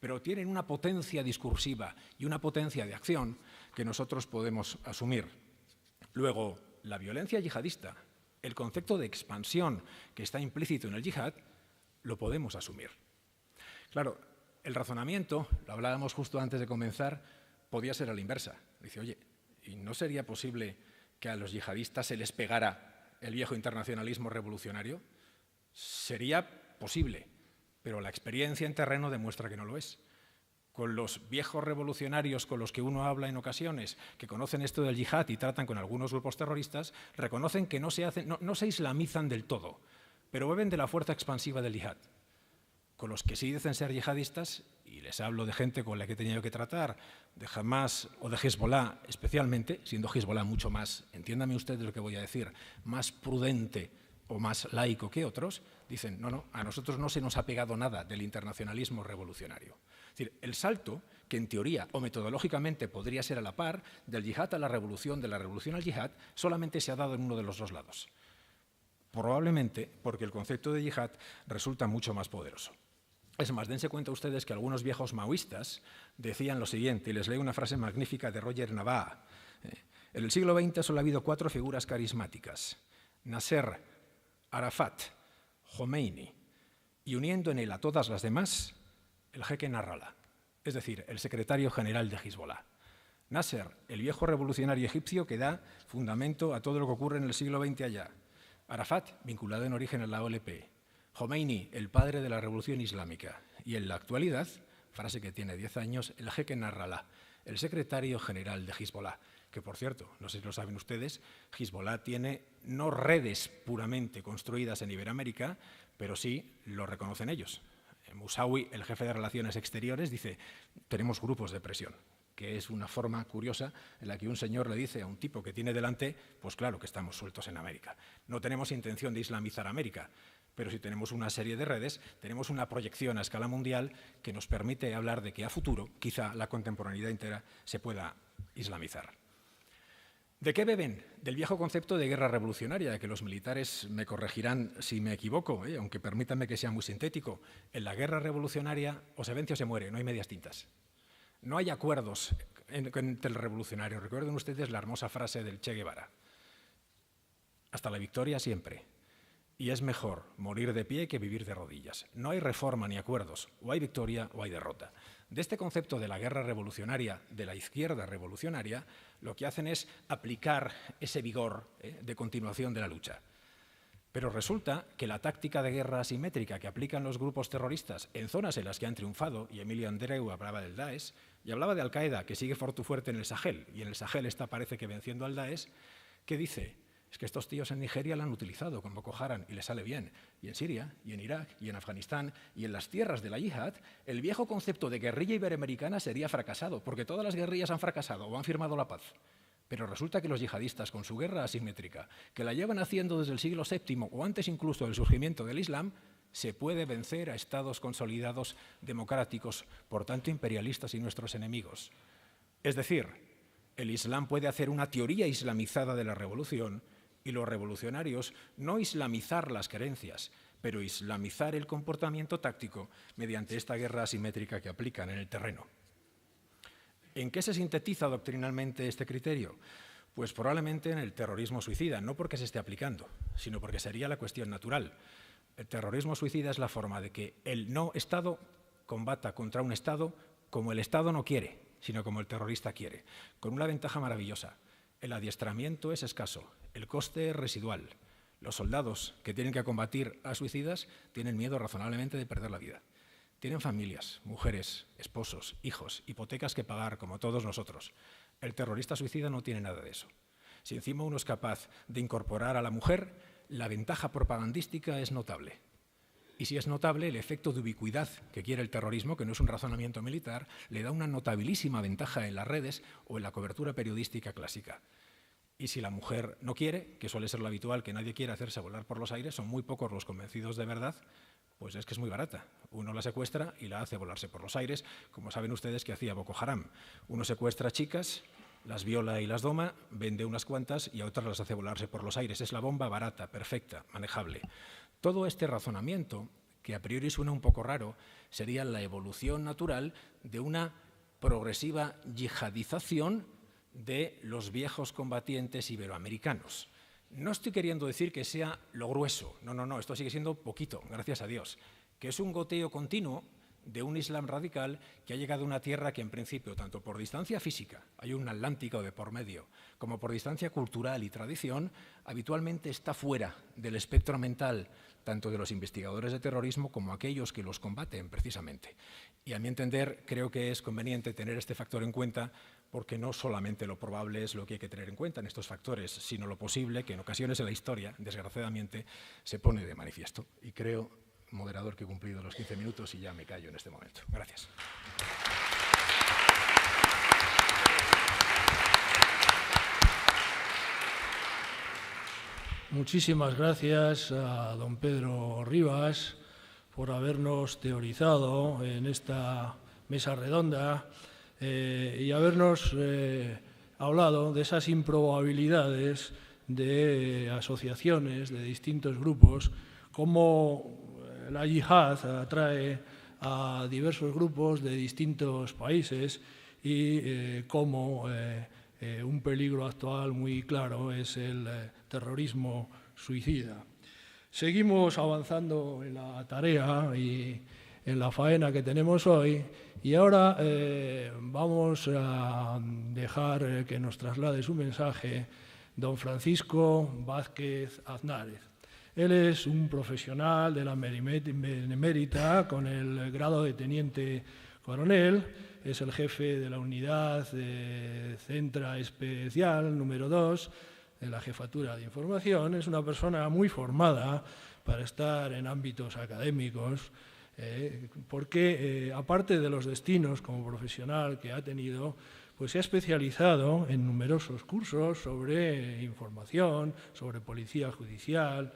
Speaker 3: pero tienen una potencia discursiva y una potencia de acción que nosotros podemos asumir. Luego, la violencia yihadista, el concepto de expansión que está implícito en el yihad, lo podemos asumir. Claro, el razonamiento, lo hablábamos justo antes de comenzar, podía ser a la inversa. Dice, oye, ¿y no sería posible que a los yihadistas se les pegara el viejo internacionalismo revolucionario? Sería posible, pero la experiencia en terreno demuestra que no lo es. Con los viejos revolucionarios con los que uno habla en ocasiones, que conocen esto del yihad y tratan con algunos grupos terroristas, reconocen que no se islamizan del todo, pero beben de la fuerza expansiva del yihad. Con los que sí dicen ser yihadistas, y les hablo de gente con la que he tenido que tratar, de Hamás o de Hezbollah especialmente, siendo Hezbollah mucho más, entiéndame usted lo que voy a decir, más prudente o más laico que otros, dicen, no, a nosotros no se nos ha pegado nada del internacionalismo revolucionario. Es decir, el salto, que en teoría o metodológicamente podría ser a la par, del yihad a la revolución, de la revolución al yihad, solamente se ha dado en uno de los dos lados. Probablemente porque el concepto de yihad resulta mucho más poderoso. Es más, dense cuenta ustedes que algunos viejos maoístas decían lo siguiente, y les leo una frase magnífica de Roger Navaa. En el siglo XX solo ha habido 4 figuras carismáticas, Nasser, Arafat, Khomeini, y uniendo en él a todas las demás, el jeque Nasrallah, es decir, el secretario general de Hezbollah. Nasser, el viejo revolucionario egipcio que da fundamento a todo lo que ocurre en el siglo XX allá. Arafat, vinculado en origen a la OLP. Khomeini, el padre de la revolución islámica. Y en la actualidad, frase que tiene 10 años, el jeque Nasrallah, el secretario general de Hezbollah. Que, por cierto, no sé si lo saben ustedes, Hezbollah tiene no redes puramente construidas en Iberoamérica, pero sí lo reconocen ellos. Musawi, el jefe de Relaciones Exteriores, dice, tenemos grupos de presión, que es una forma curiosa en la que un señor le dice a un tipo que tiene delante, pues claro que estamos sueltos en América. No tenemos intención de islamizar América, pero si tenemos una serie de redes, tenemos una proyección a escala mundial que nos permite hablar de que a futuro, quizá la contemporaneidad entera se pueda islamizar. ¿De qué beben? Del viejo concepto de guerra revolucionaria, que los militares me corregirán si me equivoco, aunque permítanme que sea muy sintético. En la guerra revolucionaria o se vence o se muere, no hay medias tintas. No hay acuerdos entre el revolucionario. Recuerden ustedes la hermosa frase del Che Guevara. Hasta la victoria siempre. Y es mejor morir de pie que vivir de rodillas. No hay reforma ni acuerdos. O hay victoria o hay derrota. De este concepto de la guerra revolucionaria, de la izquierda revolucionaria, lo que hacen es aplicar ese vigor de continuación de la lucha. Pero resulta que la táctica de guerra asimétrica que aplican los grupos terroristas en zonas en las que han triunfado, y Emilio Andreu hablaba del Daesh, y hablaba de Al-Qaeda, que sigue fuerte en el Sahel, y en el Sahel está parece que venciendo al Daesh, que dice, es que estos tíos en Nigeria la han utilizado con Boko Haram y les sale bien, y en Siria, y en Irak, y en Afganistán, y en las tierras de la yihad, el viejo concepto de guerrilla iberoamericana sería fracasado, porque todas las guerrillas han fracasado o han firmado la paz. Pero resulta que los yihadistas, con su guerra asimétrica, que la llevan haciendo desde el siglo VII o antes incluso del surgimiento del Islam, se puede vencer a estados consolidados democráticos, por tanto imperialistas y nuestros enemigos. Es decir, el Islam puede hacer una teoría islamizada de la revolución y los revolucionarios no islamizar las creencias, pero islamizar el comportamiento táctico mediante esta guerra asimétrica que aplican en el terreno. ¿En qué se sintetiza doctrinalmente este criterio? Pues probablemente en el terrorismo suicida, no porque se esté aplicando, sino porque sería la cuestión natural. El terrorismo suicida es la forma de que el no Estado combata contra un Estado como el Estado no quiere, sino como el terrorista quiere, con una ventaja maravillosa. El adiestramiento es escaso, el coste es residual. Los soldados que tienen que combatir a suicidas tienen miedo razonablemente de perder la vida. Tienen familias, mujeres, esposos, hijos, hipotecas que pagar, como todos nosotros. El terrorista suicida no tiene nada de eso. Si encima uno es capaz de incorporar a la mujer, la ventaja propagandística es notable. Y si es notable, el efecto de ubicuidad que quiere el terrorismo, que no es un razonamiento militar, le da una notabilísima ventaja en las redes o en la cobertura periodística clásica. Y si la mujer no quiere, que suele ser lo habitual, que nadie quiere hacerse volar por los aires, son muy pocos los convencidos de verdad, pues es que es muy barata. Uno la secuestra y la hace volarse por los aires, como saben ustedes que hacía Boko Haram. Uno secuestra chicas las viola y las doma, vende unas cuantas y a otras las hace volarse por los aires. Es la bomba barata, perfecta, manejable. Todo este razonamiento, que a priori suena un poco raro, sería la evolución natural de una progresiva yihadización de los viejos combatientes iberoamericanos. No estoy queriendo decir que sea lo grueso, no, esto sigue siendo poquito, gracias a Dios, que es un goteo continuo de un Islam radical que ha llegado a una tierra que en principio, tanto por distancia física, hay un Atlántico de por medio, como por distancia cultural y tradición, habitualmente está fuera del espectro mental tanto de los investigadores de terrorismo como aquellos que los combaten precisamente. Y a mi entender creo que es conveniente tener este factor en cuenta porque no solamente lo probable es lo que hay que tener en cuenta en estos factores, sino lo posible que en ocasiones en la historia, desgraciadamente, se pone de manifiesto. Y creo, moderador, que he cumplido los 15 minutos y ya me callo en este momento. Gracias.
Speaker 1: Muchísimas gracias a don Pedro Rivas por habernos teorizado en esta mesa redonda y habernos hablado de esas improbabilidades de asociaciones, de distintos grupos, cómo la yihad atrae a diversos grupos de distintos países y cómo un peligro actual muy claro es el terrorismo suicida. Seguimos avanzando en la tarea y en la faena que tenemos hoy y ahora vamos a dejar que nos traslade su mensaje don Francisco Vázquez Aznárez. Él es un profesional de la Benemérita con el grado de teniente coronel, es el jefe de la unidad de Centra Especial número 2 de la Jefatura de Información. Es una persona muy formada para estar en ámbitos académicos, porque aparte de los destinos como profesional que ha tenido, pues se ha especializado en numerosos cursos sobre información, sobre policía judicial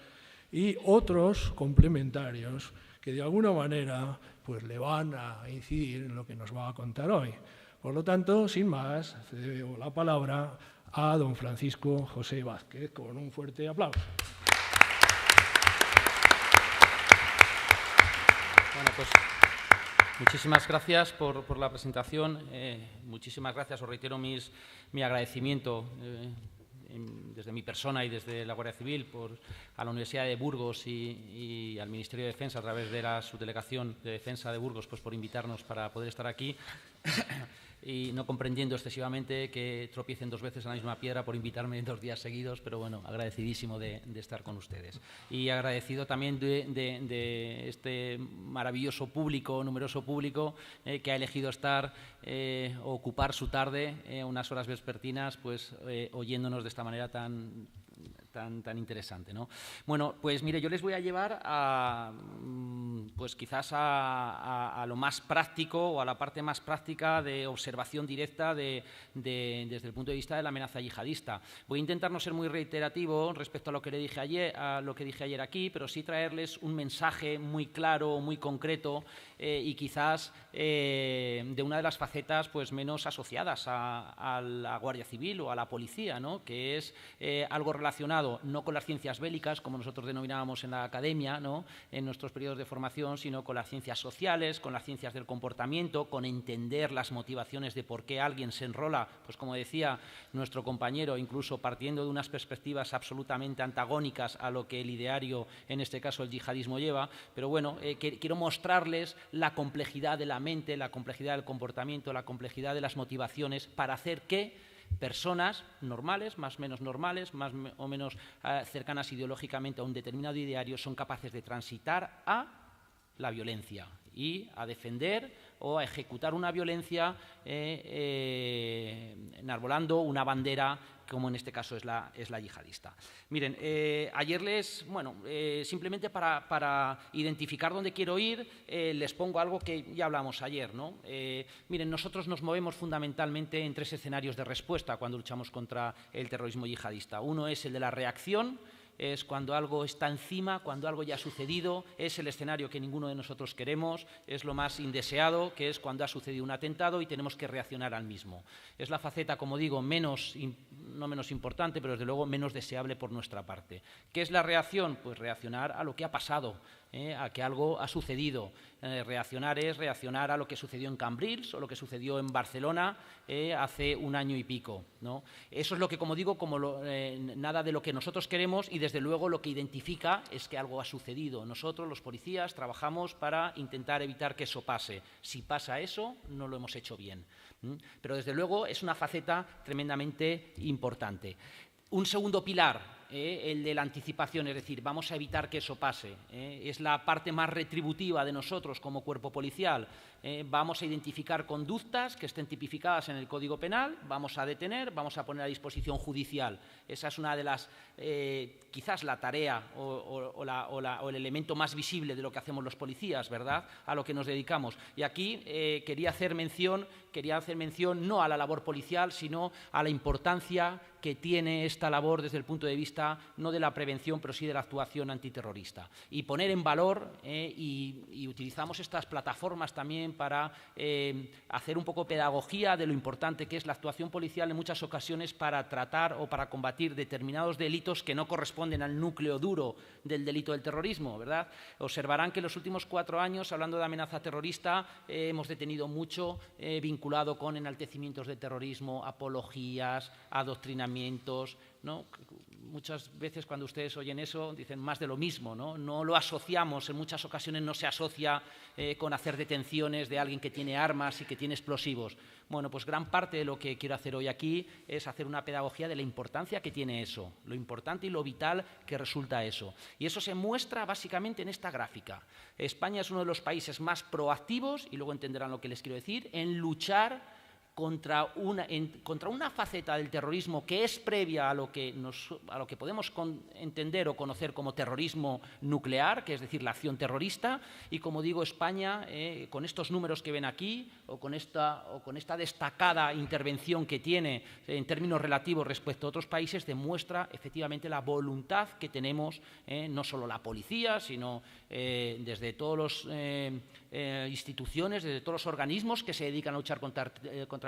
Speaker 1: y otros complementarios que de alguna manera pues le van a incidir en lo que nos va a contar hoy. Por lo tanto, sin más, cedo la palabra a don Francisco José Vázquez con un fuerte aplauso.
Speaker 4: Bueno, pues muchísimas gracias por la presentación. Muchísimas gracias, os reitero mi agradecimiento desde mi persona y desde la Guardia Civil a la Universidad de Burgos y al Ministerio de Defensa a través de la Subdelegación de Defensa de Burgos por invitarnos para poder estar aquí y no comprendiendo excesivamente que tropiecen dos veces en la misma piedra por invitarme 2 días seguidos, pero bueno, agradecidísimo de estar con ustedes. Y agradecido también de este maravilloso público, numeroso público, que ha elegido estar o ocupar su tarde, unas horas vespertinas, pues oyéndonos de esta manera tan interesante, ¿no? Bueno, pues mire, yo les voy a llevar a, pues quizás a lo más práctico o a la parte más práctica de observación directa desde el punto de vista de la amenaza yihadista. Voy a intentar no ser muy reiterativo respecto a lo que le dije ayer, aquí, pero sí traerles un mensaje muy claro, muy concreto y quizás de una de las facetas pues menos asociadas a la Guardia Civil o a la policía, ¿no? Que es algo relacionado no con las ciencias bélicas, como nosotros denominábamos en la academia, ¿no? En nuestros periodos de formación, sino con las ciencias sociales, con las ciencias del comportamiento, con entender las motivaciones de por qué alguien se enrola, pues como decía nuestro compañero, incluso partiendo de unas perspectivas absolutamente antagónicas a lo que el ideario, en este caso el yihadismo, lleva. Pero bueno, quiero mostrarles la complejidad de la mente, la complejidad del comportamiento, la complejidad de las motivaciones para hacer que personas normales, más o menos normales, más o menos cercanas ideológicamente a un determinado ideario, son capaces de transitar a la violencia y a defender o a ejecutar una violencia enarbolando una bandera, como en este caso es la yihadista. Miren, ayer simplemente para identificar dónde quiero ir, les pongo algo que ya hablamos ayer, ¿no? Miren, nosotros nos movemos fundamentalmente en 3 escenarios de respuesta cuando luchamos contra el terrorismo yihadista. Uno es el de la reacción, es cuando algo está encima, cuando algo ya ha sucedido, es el escenario que ninguno de nosotros queremos, es lo más indeseado, que es cuando ha sucedido un atentado y tenemos que reaccionar al mismo. Es la faceta, como digo, no menos importante, pero desde luego menos deseable por nuestra parte. ¿Qué es la reacción? Pues reaccionar a lo que ha pasado, a que algo ha sucedido. Reaccionar es reaccionar a lo que sucedió en Cambrils o lo que sucedió en Barcelona hace un año y pico, ¿no? Eso es lo que, como digo, nada de lo que nosotros queremos, y desde luego lo que identifica es que algo ha sucedido. Nosotros, los policías, trabajamos para intentar evitar que eso pase. Si pasa eso, no lo hemos hecho bien. Pero desde luego es una faceta tremendamente importante. Un segundo pilar, el de la anticipación, es decir, vamos a evitar que eso pase. Es la parte más retributiva de nosotros como cuerpo policial. Vamos a identificar conductas que estén tipificadas en el Código Penal, vamos a detener, vamos a poner a disposición judicial. Esa es una de las, quizás la tarea o el elemento más visible de lo que hacemos los policías, ¿verdad?, a lo que nos dedicamos. Y aquí quería hacer mención no a la labor policial, sino a la importancia que tiene esta labor desde el punto de vista no de la prevención, pero sí de la actuación antiterrorista. Y poner en valor, y utilizamos estas plataformas también para hacer un poco pedagogía de lo importante que es la actuación policial en muchas ocasiones para tratar o para combatir determinados delitos que no corresponden al núcleo duro del delito del terrorismo, ¿verdad? Observarán que en los últimos 4 años, hablando de amenaza terrorista, hemos detenido mucho vinculado con enaltecimientos de terrorismo, apologías, adoctrinamientos, ¿no? Muchas veces cuando ustedes oyen eso dicen más de lo mismo, ¿no? No lo asociamos, en muchas ocasiones no se asocia con hacer detenciones de alguien que tiene armas y que tiene explosivos. Bueno, pues gran parte de lo que quiero hacer hoy aquí es hacer una pedagogía de la importancia que tiene eso, lo importante y lo vital que resulta eso. Y eso se muestra básicamente en esta gráfica. España es uno de los países más proactivos, y luego entenderán lo que les quiero decir, en luchar contra una faceta del terrorismo que es previa a lo que podemos entender o conocer como terrorismo nuclear, que es decir, la acción terrorista. Y como digo, España, con estos números que ven aquí, o con esta destacada intervención que tiene en términos relativos respecto a otros países, demuestra efectivamente la voluntad que tenemos, no solo la policía, sino desde todas las instituciones, desde todos los organismos que se dedican a luchar contra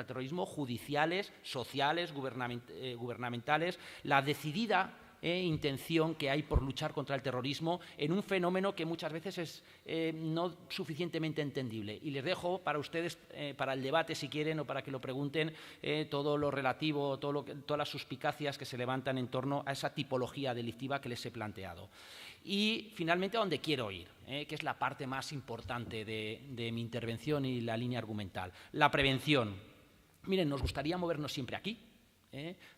Speaker 4: el terrorismo, judiciales, sociales, gubernamentales, la decidida intención que hay por luchar contra el terrorismo en un fenómeno que muchas veces es no suficientemente entendible. Y les dejo para ustedes, para el debate si quieren o para que lo pregunten, todo lo relativo, todas las suspicacias que se levantan en torno a esa tipología delictiva que les he planteado. Y finalmente a donde quiero ir, que es la parte más importante de mi intervención y la línea argumental, la prevención. Miren, nos gustaría movernos siempre aquí.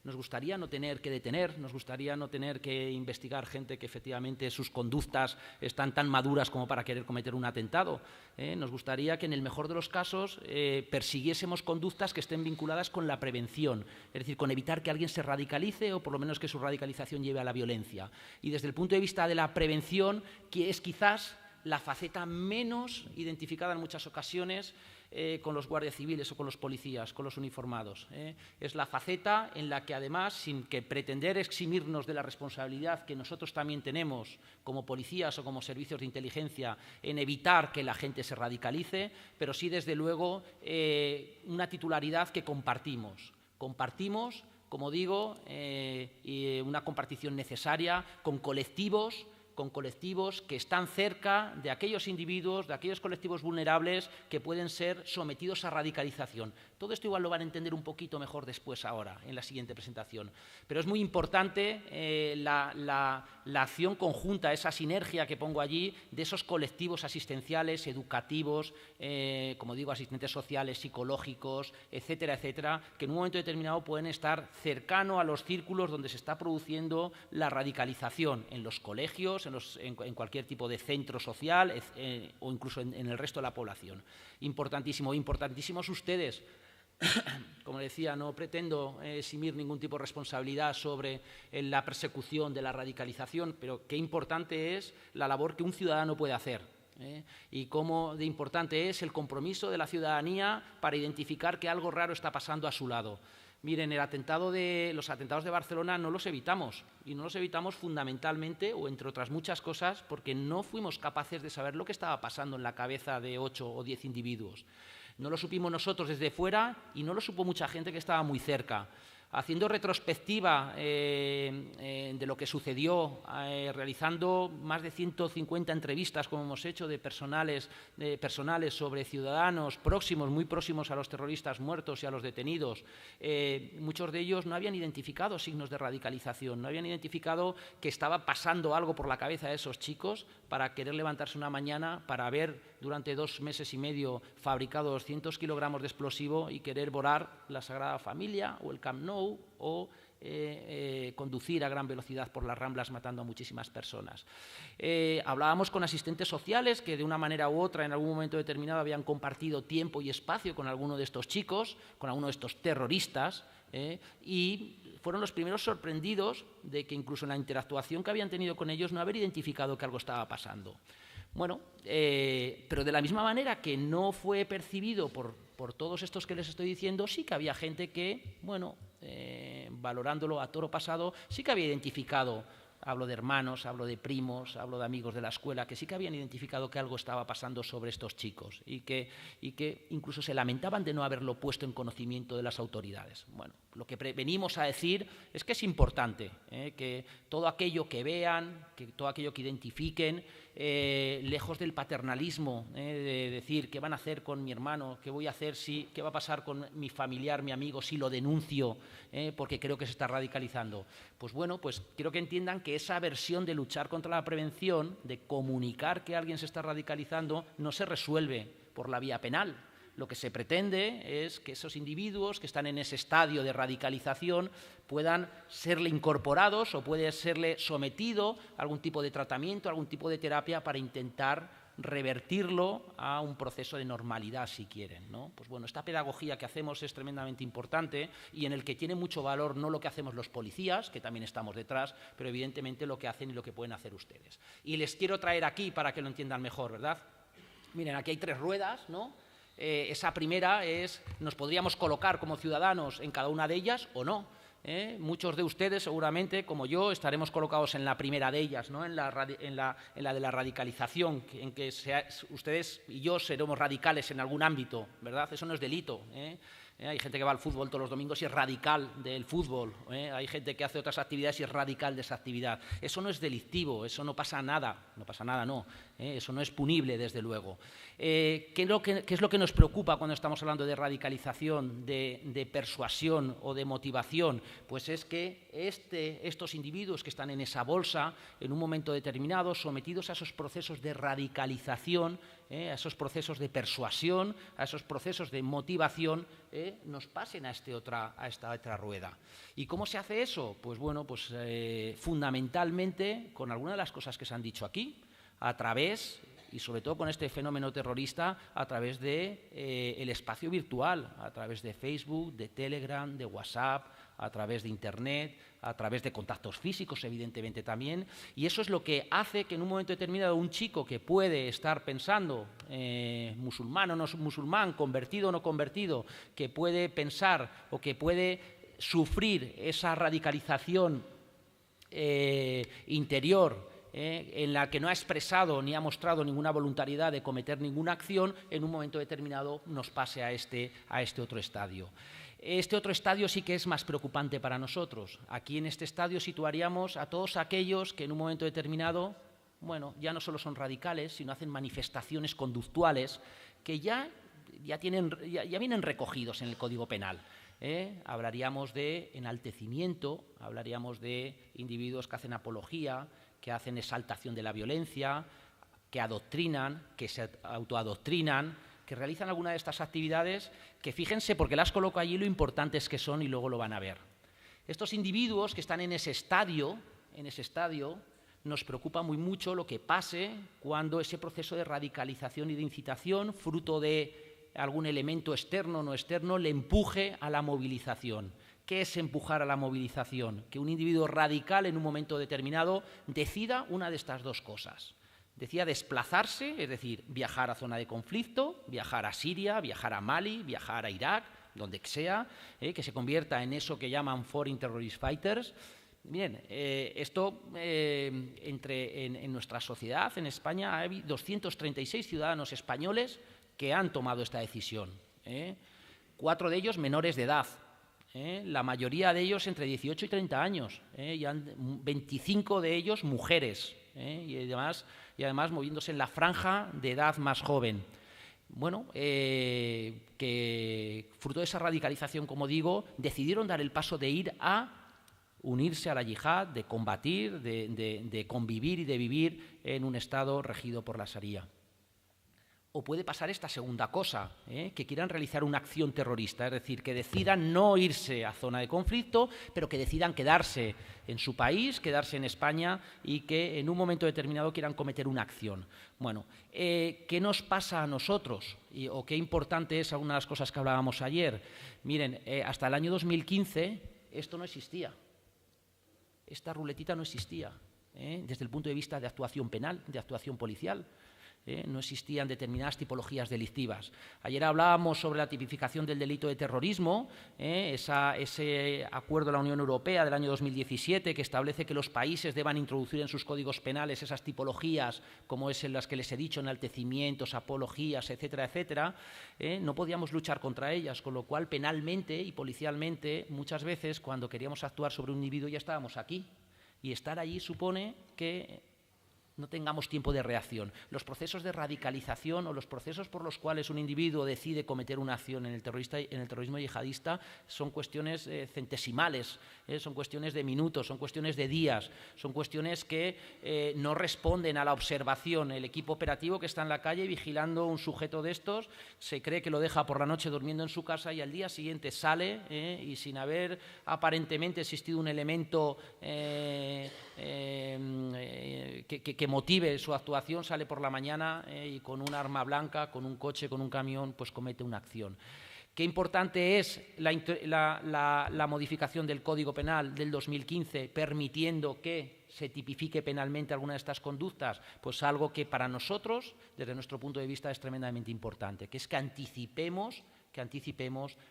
Speaker 4: Nos gustaría no tener que detener, nos gustaría no tener que investigar gente que efectivamente sus conductas están tan maduras como para querer cometer un atentado. Nos gustaría que en el mejor de los casos persiguiésemos conductas que estén vinculadas con la prevención, es decir, con evitar que alguien se radicalice o por lo menos que su radicalización lleve a la violencia. Y desde el punto de vista de la prevención, que es quizás la faceta menos identificada en muchas ocasiones con los guardias civiles o con los policías, con los uniformados. Es la faceta en la que, además, sin que pretender eximirnos de la responsabilidad que nosotros también tenemos como policías o como servicios de inteligencia en evitar que la gente se radicalice, pero sí, desde luego, una titularidad que compartimos. Compartimos, como digo, una compartición necesaria con colectivos que están cerca de aquellos individuos, de aquellos colectivos vulnerables que pueden ser sometidos a radicalización. Todo esto igual lo van a entender un poquito mejor después ahora, en la siguiente presentación. Pero es muy importante la acción conjunta, esa sinergia que pongo allí de esos colectivos asistenciales, educativos, como digo, asistentes sociales, psicológicos, etcétera, etcétera, que en un momento determinado pueden estar cercano a los círculos donde se está produciendo la radicalización, en los colegios, en cualquier tipo de centro social o incluso en el resto de la población. Importantísimo, importantísimos ustedes. Como decía, no pretendo eximir ningún tipo de responsabilidad sobre la persecución de la radicalización, pero qué importante es la labor que un ciudadano puede hacer. Y cómo de importante es el compromiso de la ciudadanía para identificar que algo raro está pasando a su lado. Miren, los atentados de Barcelona no los evitamos, y no los evitamos fundamentalmente, o entre otras muchas cosas, porque no fuimos capaces de saber lo que estaba pasando en la cabeza de 8 o 10 individuos. No lo supimos nosotros desde fuera y no lo supo mucha gente que estaba muy cerca. Haciendo retrospectiva de lo que sucedió, realizando más de 150 entrevistas, como hemos hecho, de personales sobre ciudadanos próximos, muy próximos a los terroristas muertos y a los detenidos, muchos de ellos no habían identificado signos de radicalización, no habían identificado que estaba pasando algo por la cabeza de esos chicos para querer levantarse una mañana, para haber durante 2 meses y medio fabricado 200 kilogramos de explosivo y querer volar la Sagrada Familia o el Camp Nou, o conducir a gran velocidad por las Ramblas matando a muchísimas personas. Hablábamos con asistentes sociales que de una manera u otra en algún momento determinado habían compartido tiempo y espacio con alguno de estos chicos, con alguno de estos terroristas, y fueron los primeros sorprendidos de que incluso en la interactuación que habían tenido con ellos no haber identificado que algo estaba pasando. Bueno, pero de la misma manera que no fue percibido por todos estos que les estoy diciendo, sí que había gente que, bueno, valorándolo a toro pasado, sí que había identificado, hablo de hermanos, hablo de primos, hablo de amigos de la escuela, que sí que habían identificado que algo estaba pasando sobre estos chicos y que incluso se lamentaban de no haberlo puesto en conocimiento de las autoridades. Bueno, lo que venimos a decir es que es importante que todo aquello que vean, que todo aquello que identifiquen, lejos del paternalismo, de decir qué van a hacer con mi hermano, qué voy a hacer qué va a pasar con mi familiar, mi amigo, si lo denuncio porque creo que se está radicalizando. Pues bueno, pues quiero que entiendan que esa versión de luchar contra la prevención, de comunicar que alguien se está radicalizando, no se resuelve por la vía penal. Lo que se pretende es que esos individuos que están en ese estadio de radicalización puedan serle incorporados o puede serle sometido a algún tipo de tratamiento, a algún tipo de terapia para intentar revertirlo a un proceso de normalidad, si quieren, ¿no? Pues bueno, esta pedagogía que hacemos es tremendamente importante y en el que tiene mucho valor no lo que hacemos los policías, que también estamos detrás, pero evidentemente lo que hacen y lo que pueden hacer ustedes. Y les quiero traer aquí para que lo entiendan mejor, ¿verdad? Miren, aquí hay 3 ruedas, ¿no? Esa primera es, nos podríamos colocar como ciudadanos en cada una de ellas o no. Muchos de ustedes seguramente, como yo, estaremos colocados en la primera de ellas, ¿no? en la de la radicalización, en que ustedes y yo seremos radicales en algún ámbito, ¿verdad? Eso no es delito. Hay gente que va al fútbol todos los domingos y es radical del fútbol. Hay gente que hace otras actividades y es radical de esa actividad. Eso no es delictivo, eso no pasa nada. No pasa nada, no. Eso no es punible, desde luego. ¿Qué es lo que nos preocupa cuando estamos hablando de radicalización, de persuasión o de motivación? Pues es que estos individuos que están en esa bolsa, en un momento determinado, sometidos a esos procesos de radicalización, a esos procesos de persuasión, a esos procesos de motivación, nos pasen a esta otra rueda. ¿Y cómo se hace eso? Pues bueno, pues fundamentalmente con algunas de las cosas que se han dicho aquí, a través, y sobre todo con este fenómeno terrorista, a través de el espacio virtual, a través de Facebook, de Telegram, de WhatsApp, a través de Internet, a través de contactos físicos, evidentemente también, y eso es lo que hace que en un momento determinado un chico que puede estar pensando musulmán o no musulmán, convertido o no convertido, que puede pensar o que puede sufrir esa radicalización interior, en la que no ha expresado ni ha mostrado ninguna voluntariedad de cometer ninguna acción, en un momento determinado nos pase a este otro estadio. Este otro estadio sí que es más preocupante para nosotros. Aquí en este estadio situaríamos a todos aquellos que en un momento determinado, bueno, ya no solo son radicales, sino hacen manifestaciones conductuales que ya vienen recogidos en el Código Penal. Hablaríamos de enaltecimiento, hablaríamos de individuos que hacen apología, que hacen exaltación de la violencia, que adoctrinan, que se autoadoctrinan, que realizan alguna de estas actividades que, fíjense, porque las coloco allí, lo importantes que son y luego lo van a ver. Estos individuos que están en ese estadio, nos preocupa muy mucho lo que pase cuando ese proceso de radicalización y de incitación, fruto de algún elemento externo o no externo, le empuje a la movilización. ¿Qué es empujar a la movilización? Que un individuo radical en un momento determinado decida una de estas dos cosas. Decida desplazarse, es decir, viajar a zona de conflicto, viajar a Siria, viajar a Mali, viajar a Irak, donde sea, que se convierta en eso que llaman Foreign Terrorist Fighters. Bien, esto en nuestra sociedad, en España, hay 236 ciudadanos españoles que han tomado esta decisión. 4 de ellos menores de edad. La mayoría de ellos entre 18 y 30 años, y 25 de ellos mujeres, y además moviéndose en la franja de edad más joven. Bueno, que fruto de esa radicalización, como digo, decidieron dar el paso de ir a unirse a la yihad, de combatir, de convivir y de vivir en un Estado regido por la Sharia. O puede pasar esta segunda cosa, que quieran realizar una acción terrorista, es decir, que decidan no irse a zona de conflicto, pero que decidan quedarse en su país, quedarse en España y que en un momento determinado quieran cometer una acción. Bueno, ¿qué nos pasa a nosotros? ¿O qué importante es alguna de las cosas que hablábamos ayer? Miren, hasta el año 2015 esto no existía. Esta ruletita no existía, desde el punto de vista de actuación penal, de actuación policial. No existían determinadas tipologías delictivas. Ayer hablábamos sobre la tipificación del delito de terrorismo, ese acuerdo de la Unión Europea del año 2017 que establece que los países deban introducir en sus códigos penales esas tipologías, como es en las que les he dicho, enaltecimientos, apologías, etcétera, etcétera. No podíamos luchar contra ellas, con lo cual penalmente y policialmente muchas veces cuando queríamos actuar sobre un individuo ya estábamos aquí, y estar allí supone que no tengamos tiempo de reacción. Los procesos de radicalización o los procesos por los cuales un individuo decide cometer una acción en el terrorismo yihadista son cuestiones centesimales, son cuestiones de minutos, son cuestiones de días, son cuestiones que no responden a la observación. El equipo operativo que está en la calle vigilando un sujeto de estos se cree que lo deja por la noche durmiendo en su casa y al día siguiente sale y sin haber aparentemente existido un elemento que motive su actuación, sale por la mañana y con un arma blanca, con un coche, con un camión, pues comete una acción. Qué importante es la modificación del Código Penal del 2015, permitiendo que se tipifique penalmente alguna de estas conductas, pues algo que para nosotros, desde nuestro punto de vista, es tremendamente importante, que es que anticipemos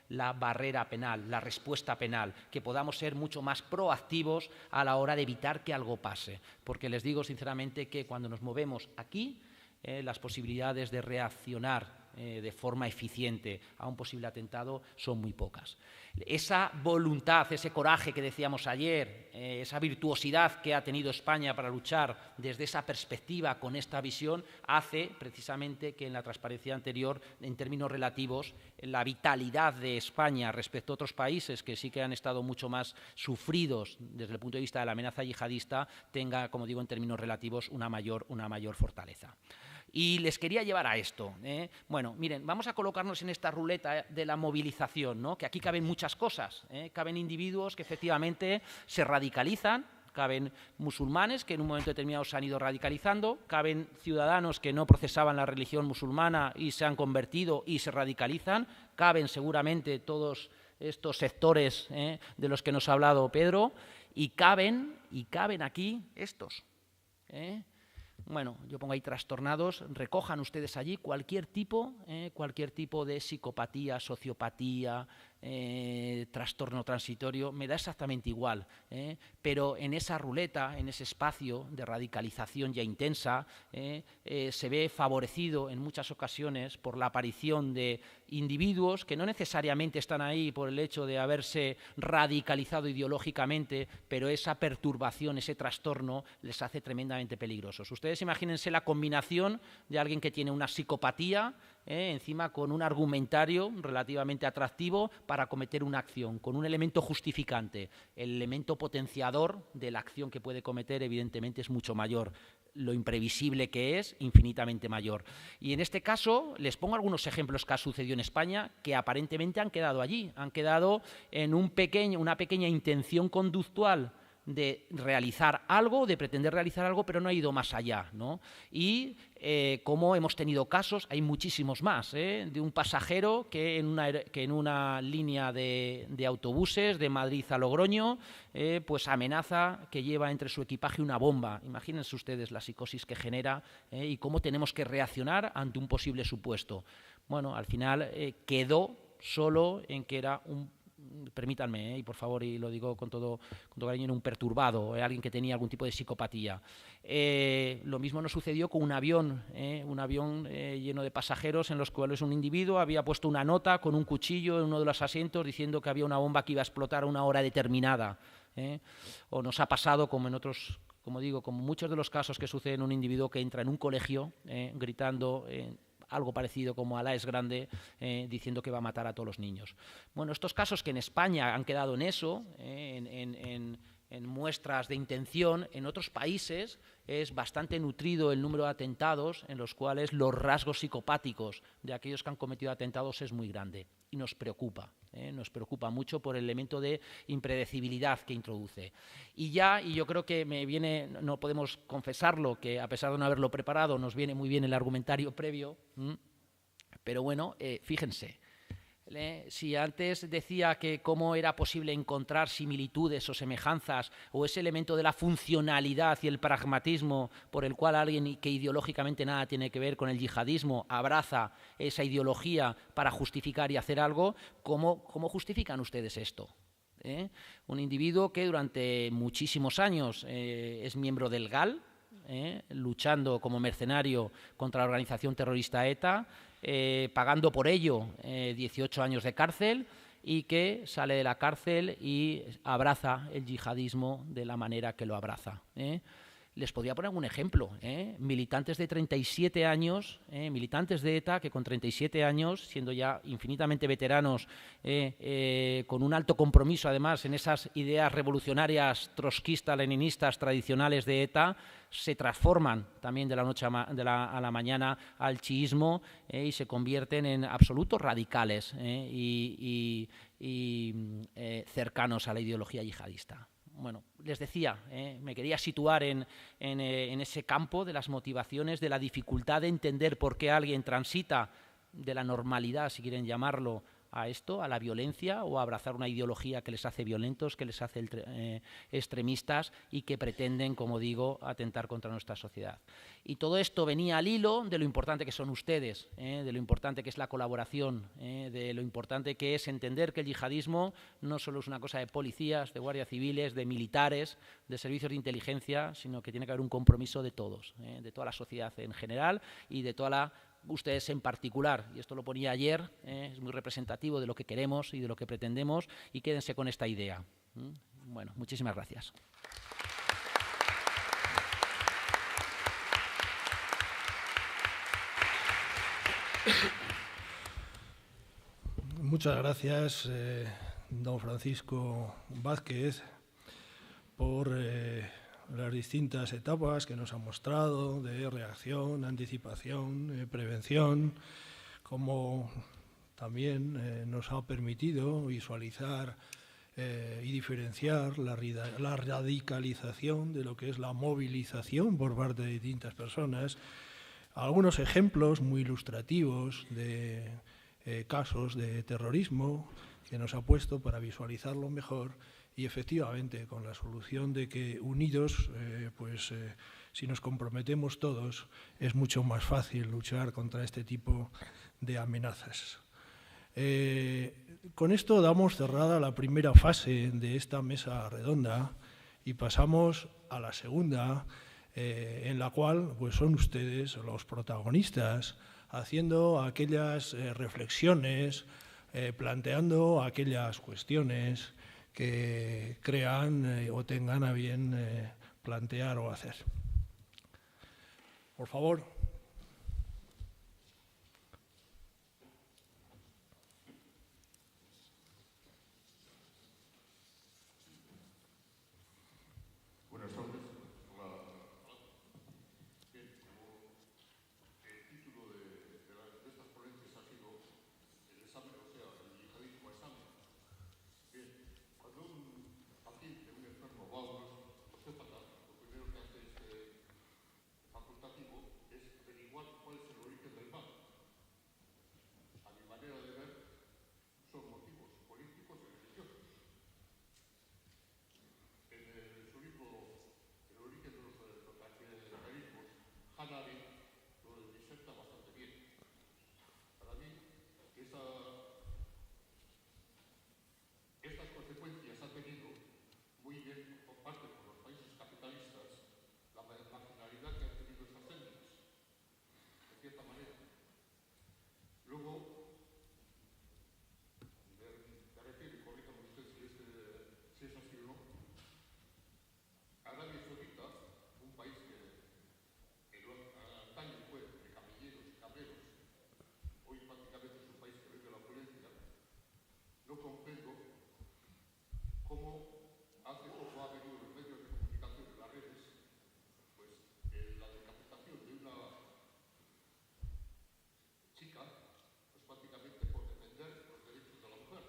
Speaker 4: la barrera penal, la respuesta penal, que podamos ser mucho más proactivos a la hora de evitar que algo pase. Porque les digo sinceramente que cuando nos movemos aquí, las posibilidades de reaccionar de forma eficiente a un posible atentado son muy pocas. Esa voluntad, ese coraje que decíamos ayer, esa virtuosidad que ha tenido España para luchar desde esa perspectiva, con esta visión, hace precisamente que en la transparencia anterior, en términos relativos, la vitalidad de España respecto a otros países que sí que han estado mucho más sufridos desde el punto de vista de la amenaza yihadista, tenga, como digo, en términos relativos, una mayor fortaleza. Y les quería llevar a esto. Bueno, miren, vamos a colocarnos en esta ruleta de la movilización, ¿no? Que aquí caben muchas cosas. Caben individuos que efectivamente se radicalizan, caben musulmanes que en un momento determinado se han ido radicalizando, caben ciudadanos que no procesaban la religión musulmana y se han convertido y se radicalizan, caben seguramente todos estos sectores de los que nos ha hablado Pedro, y caben aquí estos. Bueno, yo pongo ahí trastornados, recojan ustedes allí cualquier tipo de psicopatía, sociopatía, trastorno transitorio, me da exactamente igual, pero en esa ruleta, en ese espacio de radicalización ya intensa, se ve favorecido en muchas ocasiones por la aparición de individuos que no necesariamente están ahí por el hecho de haberse radicalizado ideológicamente, pero esa perturbación, ese trastorno les hace tremendamente peligrosos. Ustedes imagínense la combinación de alguien que tiene una psicopatía, encima con un argumentario relativamente atractivo para cometer una acción, con un elemento justificante. El elemento potenciador de la acción que puede cometer evidentemente es mucho mayor. Lo imprevisible que es, infinitamente mayor. Y en este caso les pongo algunos ejemplos que ha sucedido en España que aparentemente han quedado allí, han quedado en una pequeña intención conductual de realizar algo, de pretender realizar algo, pero no ha ido más allá, ¿no? Y como hemos tenido casos, hay muchísimos más, de un pasajero que en una línea de autobuses de Madrid a Logroño, pues amenaza que lleva entre su equipaje una bomba. Imagínense ustedes la psicosis que genera y cómo tenemos que reaccionar ante un posible supuesto. Bueno, al final quedó solo en que era permítanme, y por favor, y lo digo con todo cariño, un perturbado, alguien que tenía algún tipo de psicopatía. Lo mismo nos sucedió con un avión lleno de pasajeros en los cuales un individuo había puesto una nota con un cuchillo en uno de los asientos diciendo que había una bomba que iba a explotar a una hora determinada. O nos ha pasado, como en otros, como digo, como muchos de los casos que suceden en un individuo que entra en un colegio gritando algo parecido como Alá es grande, diciendo que va a matar a todos los niños. Bueno, estos casos que en España han quedado en eso, en muestras de intención, en otros países es bastante nutrido el número de atentados en los cuales los rasgos psicopáticos de aquellos que han cometido atentados es muy grande y nos preocupa mucho por el elemento de impredecibilidad que introduce. Y yo creo que no podemos confesarlo, que a pesar de no haberlo preparado, nos viene muy bien el argumentario previo, pero bueno, fíjense. Si antes decía que cómo era posible encontrar similitudes o semejanzas o ese elemento de la funcionalidad y el pragmatismo por el cual alguien que ideológicamente nada tiene que ver con el yihadismo abraza esa ideología para justificar y hacer algo, ¿cómo justifican ustedes esto? Un individuo que durante muchísimos años es miembro del GAL, luchando como mercenario contra la organización terrorista ETA, pagando por ello 18 años de cárcel y que sale de la cárcel y abraza el yihadismo de la manera que lo abraza. Les podría poner un ejemplo, militantes de 37 años, militantes de ETA que con 37 años, siendo ya infinitamente veteranos, con un alto compromiso además en esas ideas revolucionarias trotskistas, leninistas tradicionales de ETA, se transforman también de la noche a la mañana al chiismo y se convierten en absolutos radicales y cercanos a la ideología yihadista. Bueno, les decía, me quería situar en ese campo de las motivaciones, de la dificultad de entender por qué alguien transita de la normalidad, si quieren llamarlo, a esto, a la violencia o a abrazar una ideología que les hace violentos, que les hace extremistas y que pretenden, como digo, atentar contra nuestra sociedad. Y todo esto venía al hilo de lo importante que son ustedes, de lo importante que es la colaboración, de lo importante que es entender que el yihadismo no solo es una cosa de policías, de guardias civiles, de militares, de servicios de inteligencia, sino que tiene que haber un compromiso de todos, de toda la sociedad en general y de toda ustedes en particular, y esto lo ponía ayer, es muy representativo de lo que queremos y de lo que pretendemos, y quédense con esta idea. Bueno, muchísimas gracias.
Speaker 1: Muchas gracias, don Francisco Vázquez, por las distintas etapas que nos ha mostrado de reacción, anticipación, prevención, como también nos ha permitido visualizar y diferenciar la radicalización de lo que es la movilización por parte de distintas personas. Algunos ejemplos muy ilustrativos de casos de terrorismo que nos ha puesto para visualizarlo mejor. Y efectivamente, con la solución de que unidos, si nos comprometemos todos, es mucho más fácil luchar contra este tipo de amenazas. Con esto damos cerrada la primera fase de esta mesa redonda y pasamos a la segunda, en la cual son ustedes los protagonistas, haciendo aquellas reflexiones, planteando aquellas cuestiones que crean o tengan a bien plantear o hacer. Por favor.
Speaker 5: Buenas tardes. El título de estas ponencias ha sido el examen, o sea, el yihadismo examen. Bien, cuando un paciente, un enfermo va a un hospital, lo primero que hace este facultativo es cómo hace poco ha venido los medios de comunicación en las redes, pues la decapitación de una chica, pues prácticamente por defender los derechos de la mujer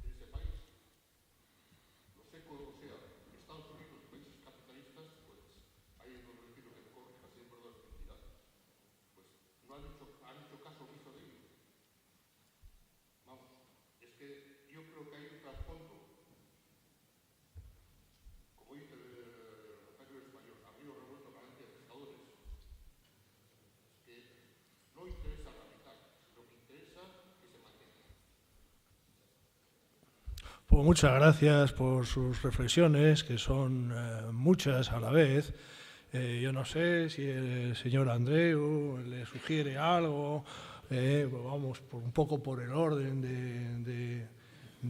Speaker 5: en ese país. Lo sé, o sea, en Estados Unidos, países capitalistas, pues ahí es donde quiero que me corrija si es verdad o es mentira. Pues no han hecho caso omiso de ello. Vamos, es que yo creo que hay un trasfondo, como dice el refranero español, a río revuelto caliente de pescadores. Es que no interesa erradicar, sino que interesa que se mantenga.
Speaker 1: Pues muchas gracias por sus reflexiones, que son muchas a la vez. Yo no sé si el señor Andreu le sugiere algo, pues vamos un poco por el orden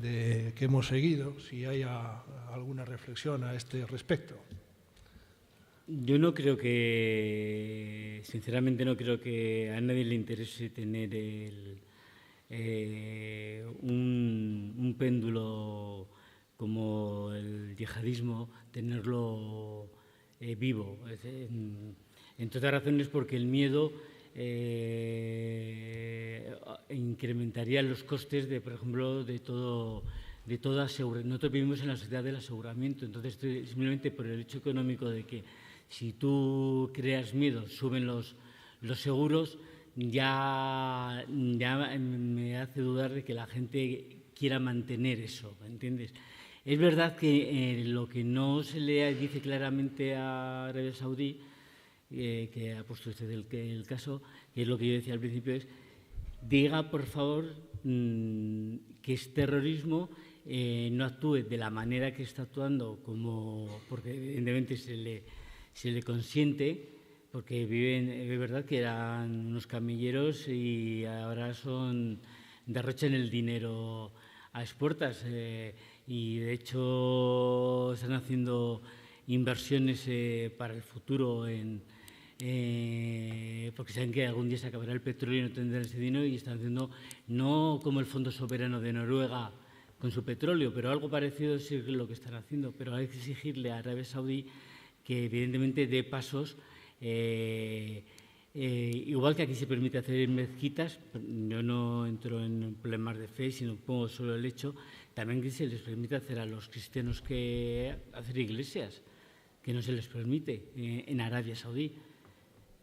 Speaker 1: que hemos seguido, si hay alguna reflexión a este respecto.
Speaker 2: Yo no creo que, sinceramente no creo que a nadie le interese tener un péndulo como el yihadismo, tenerlo vivo. Entre otras razones porque el miedo incrementaría los costes de, por ejemplo, de toda aseguración. Nosotros vivimos en la sociedad del aseguramiento, entonces simplemente por el hecho económico de que si tú creas miedo, suben los seguros, ya me hace dudar de que la gente quiera mantener eso, ¿entiendes? Es verdad que lo que no se le dice claramente a Arabia Saudí, que ha puesto usted el caso, que es lo que yo decía al principio, es diga, por favor, que es terrorismo, no actúe de la manera que está actuando, porque evidentemente se le consiente, porque es verdad que eran unos camilleros y ahora derrochan el dinero a expuertas, y de hecho están haciendo inversiones para el futuro porque saben que algún día se acabará el petróleo y no tendrán ese dinero, y están haciendo, no como el Fondo Soberano de Noruega con su petróleo, pero algo parecido es lo que están haciendo. Pero hay que exigirle a Arabia Saudí que evidentemente dé pasos, igual que aquí se permite hacer en mezquitas. Yo no entro en problemas de fe, sino pongo solo el hecho, también que se les permite hacer a los cristianos hacer iglesias, que no se les permite en Arabia Saudí.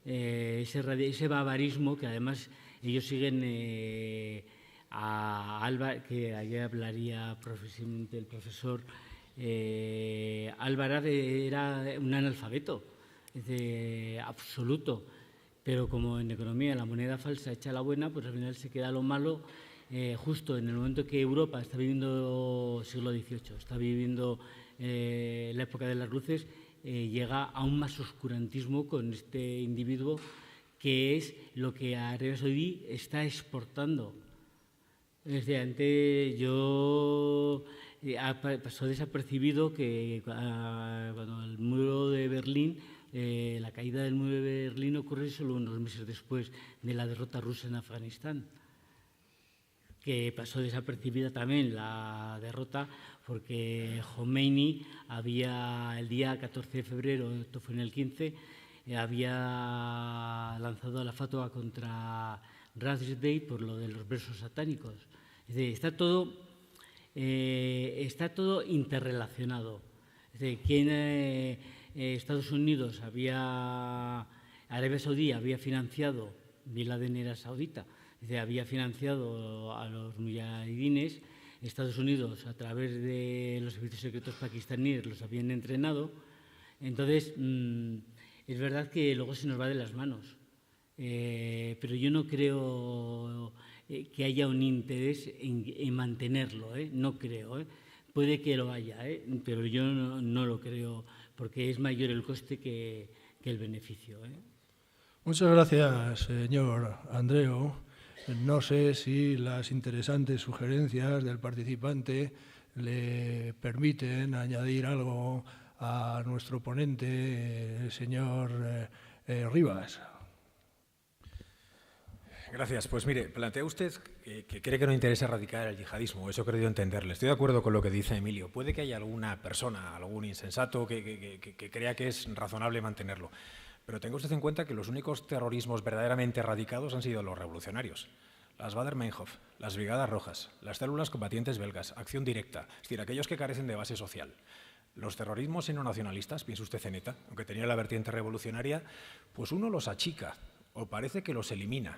Speaker 2: Ese barbarismo que además ellos siguen a Alba, que allí hablaría profesionalmente el profesor. Álvaro era un analfabeto absoluto, pero como en economía la moneda falsa echa la buena, pues al final se queda lo malo. Justo en el momento que Europa está viviendo siglo XVIII, está viviendo la época de las luces, llega a un más oscurantismo con este individuo, que es lo que Arabia Saudí está exportando. Desde antes pasó desapercibido que cuando el muro de Berlín, la caída del muro de Berlín ocurre solo unos meses después de la derrota rusa en Afganistán, que pasó desapercibida también la derrota porque Khomeini el día 14 de febrero, esto fue en el 15, había lanzado la fatwa contra Rushdie Day por lo de los versos satánicos. Es decir, está todo interrelacionado. Es decir, Estados Unidos Arabia Saudí había financiado, Bin Laden era saudita, había financiado a los mujahidines. Estados Unidos, a través de los servicios secretos pakistaníes, los habían entrenado. Entonces, es verdad que luego se nos va de las manos. Pero yo no creo que haya un interés en mantenerlo, no creo. Puede que lo haya, pero yo no lo creo, porque es mayor el coste que el beneficio.
Speaker 1: Muchas gracias, señor Andreu. No sé si las interesantes sugerencias del participante le permiten añadir algo a nuestro ponente, el señor Rivas.
Speaker 3: Gracias. Pues mire, plantea usted que cree que no interesa erradicar el yihadismo. Eso he querido entenderle. Estoy de acuerdo con lo que dice Emilio. Puede que haya alguna persona, algún insensato que crea que es razonable mantenerlo. Pero tenga usted en cuenta que los únicos terrorismos verdaderamente erradicados han sido los revolucionarios. Las Baader-Meinhof, las Brigadas Rojas, las células combatientes belgas, acción directa, es decir, aquellos que carecen de base social. Los terrorismos sino-nacionalistas, piensa usted en ETA, aunque tenía la vertiente revolucionaria, pues uno los achica o parece que los elimina,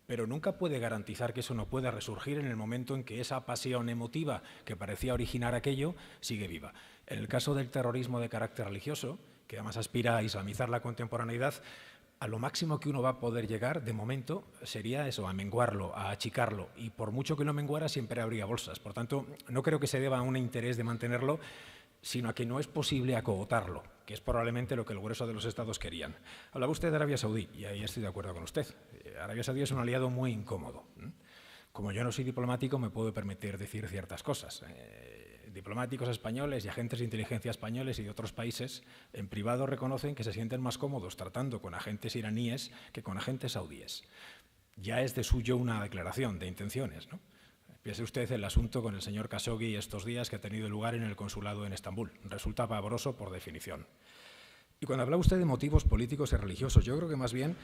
Speaker 3: pero nunca puede garantizar que eso no pueda resurgir en el momento en que esa pasión emotiva que parecía originar aquello sigue viva. En el caso del terrorismo de carácter religioso, que además aspira a islamizar la contemporaneidad, a lo máximo que uno va a poder llegar, de momento, sería eso, a menguarlo, a achicarlo. Y por mucho que lo menguara, siempre habría bolsas. Por tanto, no creo que se deba a un interés de mantenerlo, sino a que no es posible acogotarlo, que es probablemente lo que el grueso de los estados querían. Hablaba usted de Arabia Saudí, y ahí estoy de acuerdo con usted. Arabia Saudí es un aliado muy incómodo. Como yo no soy diplomático, me puedo permitir decir ciertas cosas. Diplomáticos españoles y agentes de inteligencia españoles y de otros países en privado reconocen que se sienten más cómodos tratando con agentes iraníes que con agentes saudíes. Ya es de suyo una declaración de intenciones, ¿no? Piense usted el asunto con el señor Khashoggi estos días que ha tenido lugar en el consulado en Estambul. Resulta pavoroso por definición. Y cuando habla usted de motivos políticos y religiosos, yo creo que más bien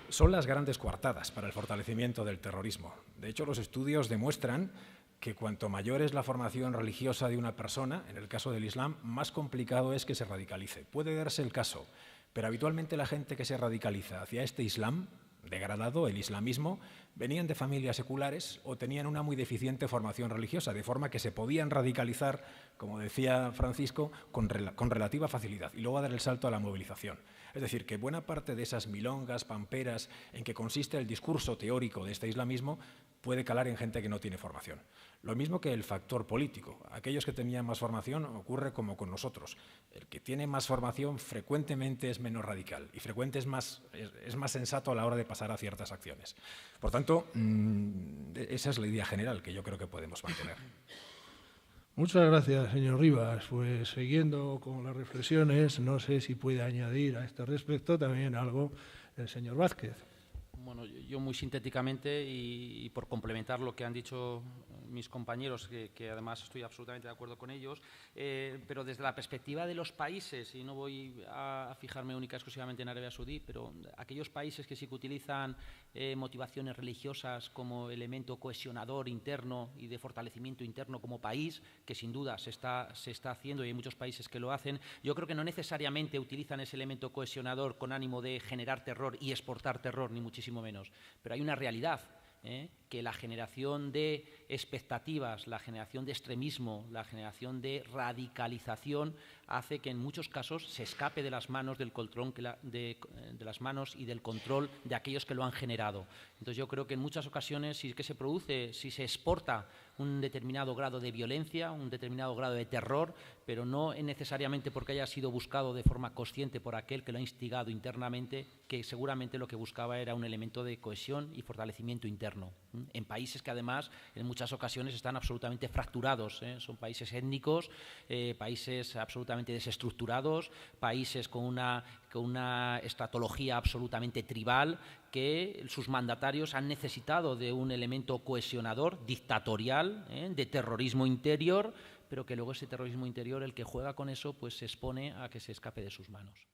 Speaker 3: son las grandes coartadas para el fortalecimiento del terrorismo. De hecho, los estudios demuestran que cuanto mayor es la formación religiosa de una persona, en el caso del Islam, más complicado es que se radicalice. Puede darse el caso, pero habitualmente la gente que se radicaliza hacia este Islam degradado, el islamismo, venían de familias seculares o tenían una muy deficiente formación religiosa, de forma que se podían radicalizar, como decía Francisco, con relativa facilidad y luego dar el salto a la movilización. Es decir, que buena parte de esas milongas, pamperas, en que consiste el discurso teórico de este islamismo, puede calar en gente que no tiene formación. Lo mismo que el factor político. Aquellos que tenían más formación ocurre como con nosotros. El que tiene más formación frecuentemente es menos radical y es más sensato a la hora de pasar a ciertas acciones. Por tanto, esa es la idea general que yo creo que podemos mantener.
Speaker 1: Muchas gracias, señor Rivas. Pues siguiendo con las reflexiones, no sé si puede añadir a este respecto también algo el señor Vázquez.
Speaker 4: Bueno, yo muy sintéticamente y por complementar lo que han dicho mis compañeros, que además estoy absolutamente de acuerdo con ellos, pero desde la perspectiva de los países, y no voy a fijarme única y exclusivamente en Arabia Saudí, pero aquellos países que sí que utilizan motivaciones religiosas como elemento cohesionador interno y de fortalecimiento interno como país, que sin duda se está haciendo y hay muchos países que lo hacen, yo creo que no necesariamente utilizan ese elemento cohesionador con ánimo de generar terror y exportar terror, ni muchísimo menos, pero hay una realidad, que la generación de expectativas, la generación de extremismo, la generación de radicalización hace que en muchos casos se escape de las manos del control de las manos y del control de aquellos que lo han generado. Entonces yo creo que en muchas ocasiones sí que se produce, sí se exporta un determinado grado de violencia, un determinado grado de terror, pero no necesariamente porque haya sido buscado de forma consciente por aquel que lo ha instigado internamente, que seguramente lo que buscaba era un elemento de cohesión y fortalecimiento interno. En países que además en muchas ocasiones están absolutamente fracturados, son países étnicos, países absolutamente desestructurados, países con una estratología absolutamente tribal, que sus mandatarios han necesitado de un elemento cohesionador, dictatorial, de terrorismo interior, pero que luego ese terrorismo interior, el que juega con eso, pues se expone a que se escape de sus manos.